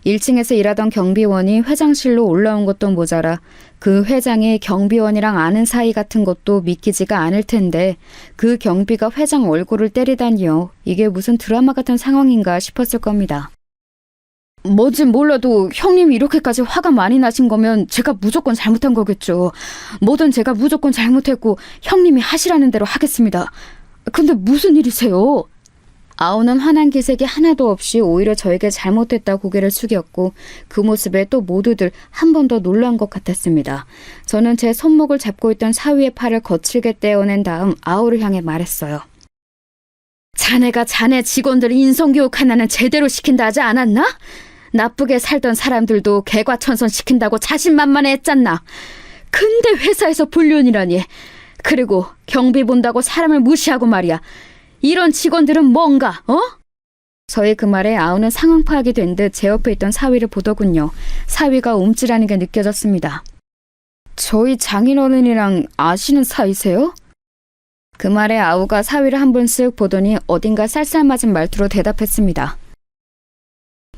1층에서 일하던 경비원이 회장실로 올라온 것도 모자라 그 회장이 경비원이랑 아는 사이 같은 것도 믿기지가 않을 텐데 그 경비가 회장 얼굴을 때리다니요. 이게 무슨 드라마 같은 상황인가 싶었을 겁니다. 뭐진 몰라도 형님이 이렇게까지 화가 많이 나신 거면 제가 무조건 잘못한 거겠죠. 뭐든 제가 무조건 잘못했고 형님이 하시라는 대로 하겠습니다. 근데 무슨 일이세요? 아우는 화난 기색이 하나도 없이 오히려 저에게 잘못했다 고개를 숙였고 그 모습에 또 모두들 한 번 더 놀란 것 같았습니다. 저는 제 손목을 잡고 있던 사위의 팔을 거칠게 떼어낸 다음 아우를 향해 말했어요. 자네가 자네 직원들 인성교육 하나는 제대로 시킨다 하지 않았나? 나쁘게 살던 사람들도 개과천선 시킨다고 자신만만했잖나. 근데 회사에서 불륜이라니. 그리고 경비 본다고 사람을 무시하고 말이야. 이런 직원들은 뭔가, 저희 그 말에 아우는 상황 파악이 된 듯 제 옆에 있던 사위를 보더군요. 사위가 움찔하는 게 느껴졌습니다. 저희 장인어른이랑 아시는 사이세요? 그 말에 아우가 사위를 한 번 쓱 보더니 어딘가 쌀쌀맞은 말투로 대답했습니다.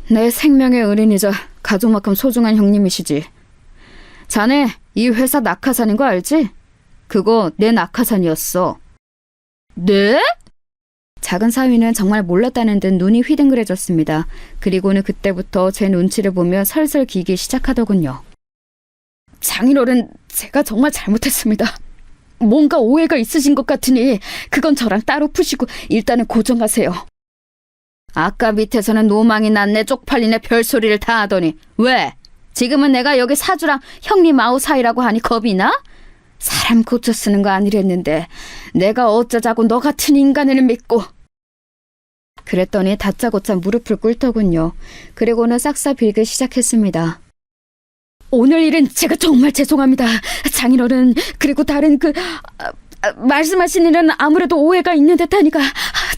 내 생명의 은인이자 가족만큼 소중한 형님이시지. 자네 이 회사 낙하산인 거 알지? 그거 내 낙하산이었어. 네? 작은 사위는 정말 몰랐다는 듯 눈이 휘둥그레졌습니다. 그리고는 그때부터 제 눈치를 보며 설설 기기 시작하더군요. 장인어른, 제가 정말 잘못했습니다. 뭔가 오해가 있으신 것 같으니 그건 저랑 따로 푸시고 일단은 고정하세요. 아까 밑에서는 노망이 났네 쪽팔리네 별소리를 다 하더니 왜? 지금은 내가 여기 사주랑 형님 아우 사이라고 하니 겁이 나? 사람 고쳐 쓰는 거 아니랬는데 내가 어쩌자고 너 같은 인간을 믿고. 그랬더니 다짜고짜 무릎을 꿇더군요. 그리고는 싹싹 빌기 시작했습니다. 오늘 일은 제가 정말 죄송합니다. 장인어른, 그리고 다른 말씀하신 일은 아무래도 오해가 있는 듯하니까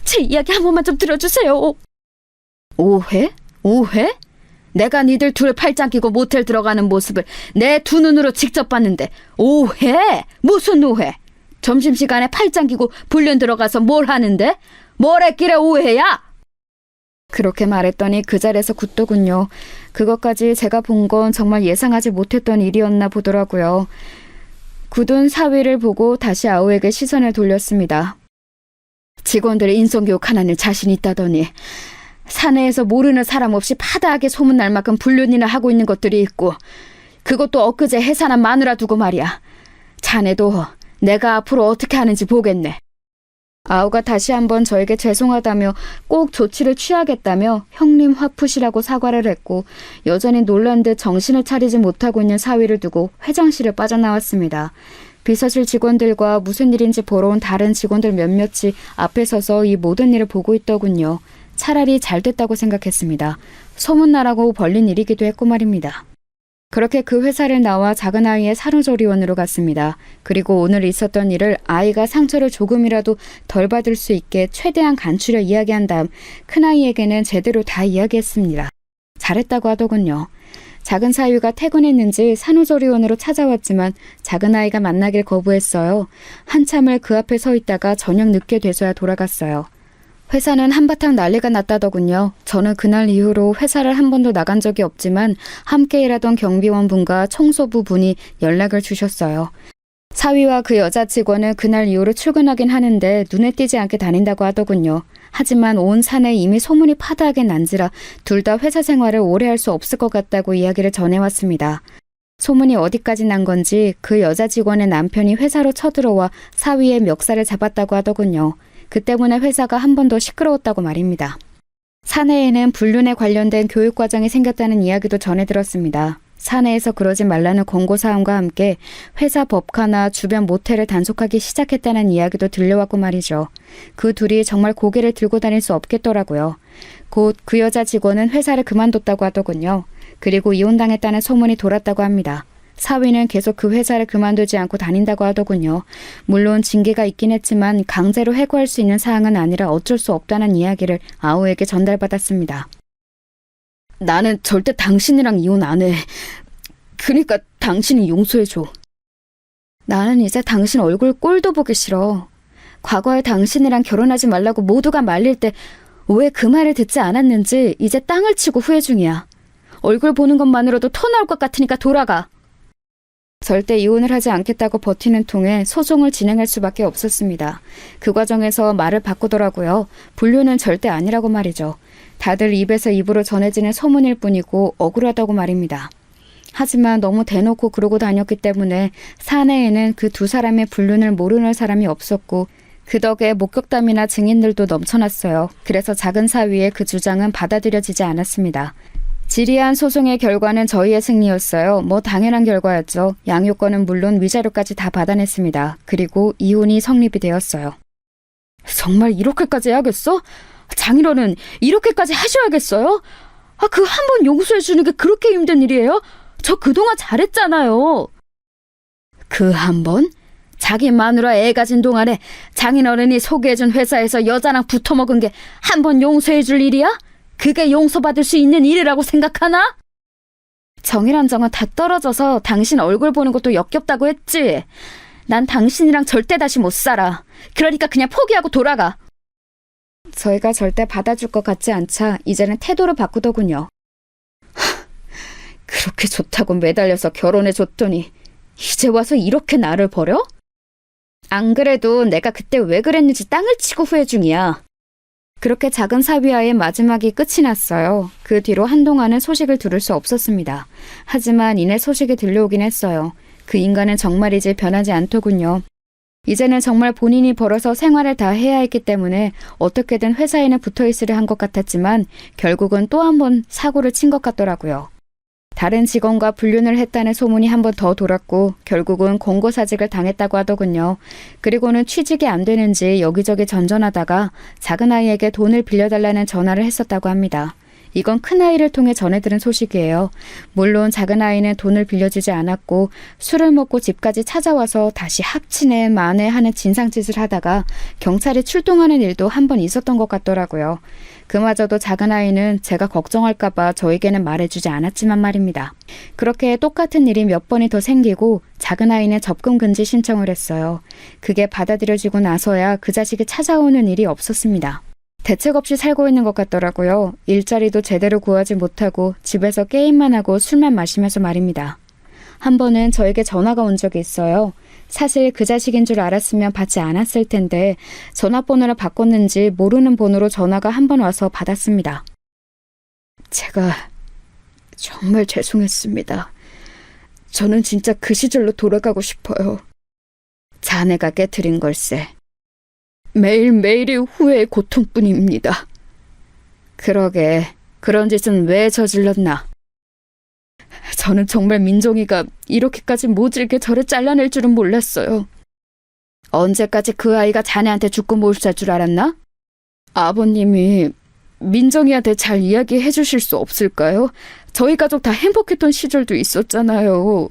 제 이야기 한 번만 좀 들어주세요. 오해? 오해? 내가 니들 둘 팔짱 끼고 모텔 들어가는 모습을 내 두 눈으로 직접 봤는데 오해? 무슨 오해? 점심시간에 팔짱 끼고 불륜 들어가서 뭘 하는데? 뭘 했길래 오해야? 그렇게 말했더니 그 자리에서 굳더군요. 그것까지 제가 본 건 정말 예상하지 못했던 일이었나 보더라고요. 굳은 사위를 보고 다시 아우에게 시선을 돌렸습니다. 직원들의 인성교육 하나는 자신 있다더니 사내에서 모르는 사람 없이 파다하게 소문날 만큼 불륜이나 하고 있는 것들이 있고 그것도 엊그제 해산한 마누라 두고 말이야. 자네도 내가 앞으로 어떻게 하는지 보겠네. 아우가 다시 한번 저에게 죄송하다며 꼭 조치를 취하겠다며 형님 화푸시라고 사과를 했고 여전히 놀란 듯 정신을 차리지 못하고 있는 사위를 두고 회장실을 빠져나왔습니다. 비서실 직원들과 무슨 일인지 보러 온 다른 직원들 몇몇이 앞에 서서 이 모든 일을 보고 있더군요. 차라리 잘 됐다고 생각했습니다. 소문나라고 벌린 일이기도 했고 말입니다. 그렇게 그 회사를 나와 작은 아이의 산후조리원으로 갔습니다. 그리고 오늘 있었던 일을 아이가 상처를 조금이라도 덜 받을 수 있게 최대한 간추려 이야기한 다음 큰아이에게는 제대로 다 이야기했습니다. 잘했다고 하더군요. 작은 사위가 퇴근했는지 산후조리원으로 찾아왔지만 작은 아이가 만나길 거부했어요. 한참을 그 앞에 서 있다가 저녁 늦게 돼서야 돌아갔어요. 회사는 한바탕 난리가 났다더군요. 저는 그날 이후로 회사를 한 번도 나간 적이 없지만 함께 일하던 경비원분과 청소부 분이 연락을 주셨어요. 사위와 그 여자 직원은 그날 이후로 출근하긴 하는데 눈에 띄지 않게 다닌다고 하더군요. 하지만 온 사내에 이미 소문이 파다하게 난지라 둘 다 회사 생활을 오래 할 수 없을 것 같다고 이야기를 전해왔습니다. 소문이 어디까지 난 건지 그 여자 직원의 남편이 회사로 쳐들어와 사위의 멱살을 잡았다고 하더군요. 그 때문에 회사가 한 번 더 시끄러웠다고 말입니다. 사내에는 불륜에 관련된 교육 과정이 생겼다는 이야기도 전해 들었습니다. 사내에서 그러지 말라는 권고사항과 함께 회사 법카나 주변 모텔을 단속하기 시작했다는 이야기도 들려왔고 말이죠. 그 둘이 정말 고개를 들고 다닐 수 없겠더라고요. 곧 그 여자 직원은 회사를 그만뒀다고 하더군요. 그리고 이혼당했다는 소문이 돌았다고 합니다. 사위는 계속 그 회사를 그만두지 않고 다닌다고 하더군요. 물론 징계가 있긴 했지만 강제로 해고할 수 있는 사항은 아니라 어쩔 수 없다는 이야기를 아우에게 전달받았습니다. 나는 절대 당신이랑 이혼 안 해. 그러니까 당신이 용서해줘. 나는 이제 당신 얼굴 꼴도 보기 싫어. 과거에 당신이랑 결혼하지 말라고 모두가 말릴 때 왜 그 말을 듣지 않았는지 이제 땅을 치고 후회 중이야. 얼굴 보는 것만으로도 토 나올 것 같으니까 돌아가. 절대 이혼을 하지 않겠다고 버티는 통에 소송을 진행할 수밖에 없었습니다. 그 과정에서 말을 바꾸더라고요. 불륜은 절대 아니라고 말이죠. 다들 입에서 입으로 전해지는 소문일 뿐이고 억울하다고 말입니다. 하지만 너무 대놓고 그러고 다녔기 때문에 사내에는 그 두 사람의 불륜을 모르는 사람이 없었고 그 덕에 목격담이나 증인들도 넘쳐났어요. 그래서 작은 사위의 그 주장은 받아들여지지 않았습니다. 지리한 소송의 결과는 저희의 승리였어요. 뭐 당연한 결과였죠. 양육권은 물론 위자료까지 다 받아냈습니다. 그리고 이혼이 성립이 되었어요. 정말 이렇게까지 해야겠어? 장인어른 이렇게까지 하셔야겠어요? 그 한 번 용서해 주는 게 그렇게 힘든 일이에요? 저 그동안 잘했잖아요. 그 한 번? 자기 마누라 애 가진 동안에 장인어른이 소개해준 회사에서 여자랑 붙어먹은 게 한 번 용서해 줄 일이야? 그게 용서받을 수 있는 일이라고 생각하나? 정이란 정은 다 떨어져서 당신 얼굴 보는 것도 역겹다고 했지. 난 당신이랑 절대 다시 못 살아. 그러니까 그냥 포기하고 돌아가. 저희가 절대 받아줄 것 같지 않자 이제는 태도를 바꾸더군요. 그렇게 좋다고 매달려서 결혼해줬더니 이제 와서 이렇게 나를 버려? 안 그래도 내가 그때 왜 그랬는지 땅을 치고 후회 중이야. 그렇게 작은 사위와의 마지막이 끝이 났어요. 그 뒤로 한동안은 소식을 들을 수 없었습니다. 하지만 이내 소식이 들려오긴 했어요. 그 인간은 정말이지 변하지 않더군요. 이제는 정말 본인이 벌어서 생활을 다 해야 했기 때문에 어떻게든 회사에는 붙어있으려 한 것 같았지만 결국은 또 한 번 사고를 친 것 같더라고요. 다른 직원과 불륜을 했다는 소문이 한 번 더 돌았고 결국은 공고사직을 당했다고 하더군요. 그리고는 취직이 안 되는지 여기저기 전전하다가 작은아이에게 돈을 빌려달라는 전화를 했었다고 합니다. 이건 큰아이를 통해 전해들은 소식이에요. 물론 작은아이는 돈을 빌려주지 않았고 술을 먹고 집까지 찾아와서 다시 합치네 마네 하는 진상짓을 하다가 경찰이 출동하는 일도 한 번 있었던 것 같더라고요. 그마저도 작은아이는 제가 걱정할까봐 저에게는 말해주지 않았지만 말입니다. 그렇게 똑같은 일이 몇 번이 더 생기고 작은아이는 접근 금지 신청을 했어요. 그게 받아들여지고 나서야 그 자식이 찾아오는 일이 없었습니다. 대책 없이 살고 있는 것 같더라고요. 일자리도 제대로 구하지 못하고 집에서 게임만 하고 술만 마시면서 말입니다. 한 번은 저에게 전화가 온 적이 있어요. 사실 그 자식인 줄 알았으면 받지 않았을 텐데 전화번호를 바꿨는지 모르는 번호로 전화가 한 번 와서 받았습니다. 제가 정말 죄송했습니다. 저는 진짜 그 시절로 돌아가고 싶어요. 자네가 깨트린 걸세. 매일매일이 후회의 고통뿐입니다. 그러게, 그런 짓은 왜 저질렀나? 저는 정말 민정이가 이렇게까지 모질게 저를 잘라낼 줄은 몰랐어요. 언제까지 그 아이가 자네한테 죽고 못 살 줄 알았나? 아버님이 민정이한테 잘 이야기해 주실 수 없을까요? 저희 가족 다 행복했던 시절도 있었잖아요.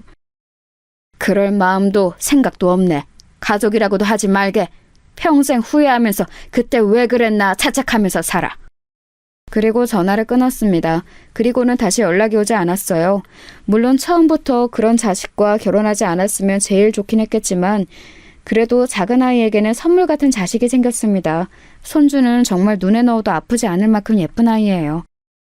그럴 마음도 생각도 없네. 가족이라고도 하지 말게. 평생 후회하면서 그때 왜 그랬나 자책하면서 살아. 그리고 전화를 끊었습니다. 그리고는 다시 연락이 오지 않았어요. 물론 처음부터 그런 자식과 결혼하지 않았으면 제일 좋긴 했겠지만 그래도 작은 아이에게는 선물 같은 자식이 생겼습니다. 손주는 정말 눈에 넣어도 아프지 않을 만큼 예쁜 아이예요.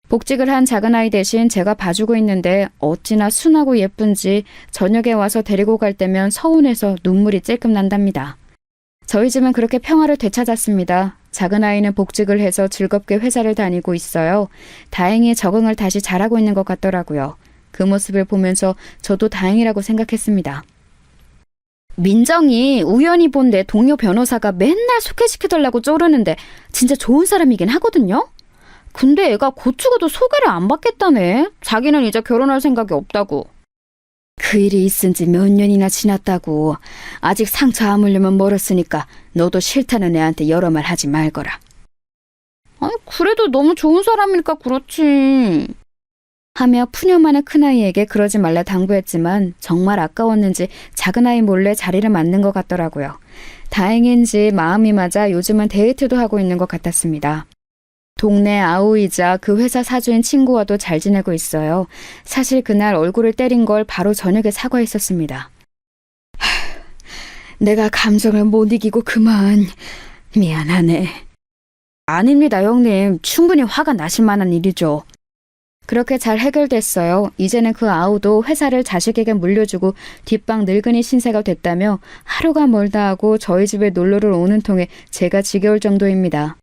복직을 한 작은 아이 대신 제가 봐주고 있는데 어찌나 순하고 예쁜지 저녁에 와서 데리고 갈 때면 서운해서 눈물이 찔끔 난답니다. 저희 집은 그렇게 평화를 되찾았습니다. 작은 아이는 복직을 해서 즐겁게 회사를 다니고 있어요. 다행히 적응을 다시 잘하고 있는 것 같더라고요. 그 모습을 보면서 저도 다행이라고 생각했습니다. 민정이 우연히 본 내 동료 변호사가 맨날 소개시켜달라고 쪼르는데 진짜 좋은 사람이긴 하거든요? 근데 애가 곧 죽어도 소개를 안 받겠다네. 자기는 이제 결혼할 생각이 없다고. 그 일이 있은 지 몇 년이나 지났다고. 아직 상처 아물려면 멀었으니까 너도 싫다는 애한테 여러 말 하지 말거라. 아니, 그래도 너무 좋은 사람이니까 그렇지. 하며 푸념하는 큰아이에게 그러지 말라 당부했지만 정말 아까웠는지 작은아이 몰래 자리를 맡는 것 같더라고요. 다행인지 마음이 맞아 요즘은 데이트도 하고 있는 것 같았습니다. 동네 아우이자 그 회사 사주인 친구와도 잘 지내고 있어요. 사실 그날 얼굴을 때린 걸 바로 저녁에 사과했었습니다. 내가 감정을 못 이기고 그만. 미안하네. 아닙니다, 형님. 충분히 화가 나실 만한 일이죠. 그렇게 잘 해결됐어요. 이제는 그 아우도 회사를 자식에게 물려주고 뒷방 늙은이 신세가 됐다며 하루가 멀다 하고 저희 집에 놀러를 오는 통에 제가 지겨울 정도입니다.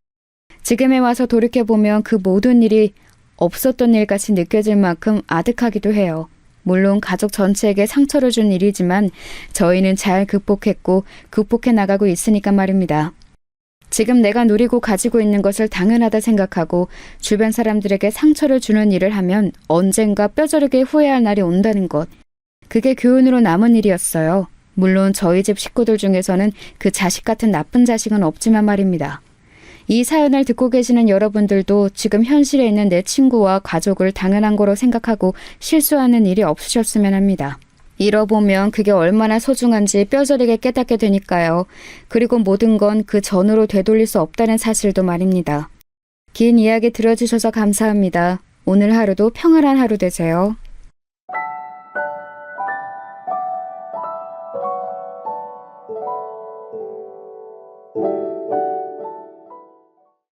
지금에 와서 돌이켜보면 그 모든 일이 없었던 일같이 느껴질 만큼 아득하기도 해요. 물론 가족 전체에게 상처를 준 일이지만 저희는 잘 극복했고 극복해 나가고 있으니까 말입니다. 지금 내가 누리고 가지고 있는 것을 당연하다 생각하고 주변 사람들에게 상처를 주는 일을 하면 언젠가 뼈저리게 후회할 날이 온다는 것. 그게 교훈으로 남은 일이었어요. 물론 저희 집 식구들 중에서는 그 자식 같은 나쁜 자식은 없지만 말입니다. 이 사연을 듣고 계시는 여러분들도 지금 현실에 있는 내 친구와 가족을 당연한 거로 생각하고 실수하는 일이 없으셨으면 합니다. 잃어보면 그게 얼마나 소중한지 뼈저리게 깨닫게 되니까요. 그리고 모든 건 그 전으로 되돌릴 수 없다는 사실도 말입니다. 긴 이야기 들어주셔서 감사합니다. 오늘 하루도 평안한 하루 되세요.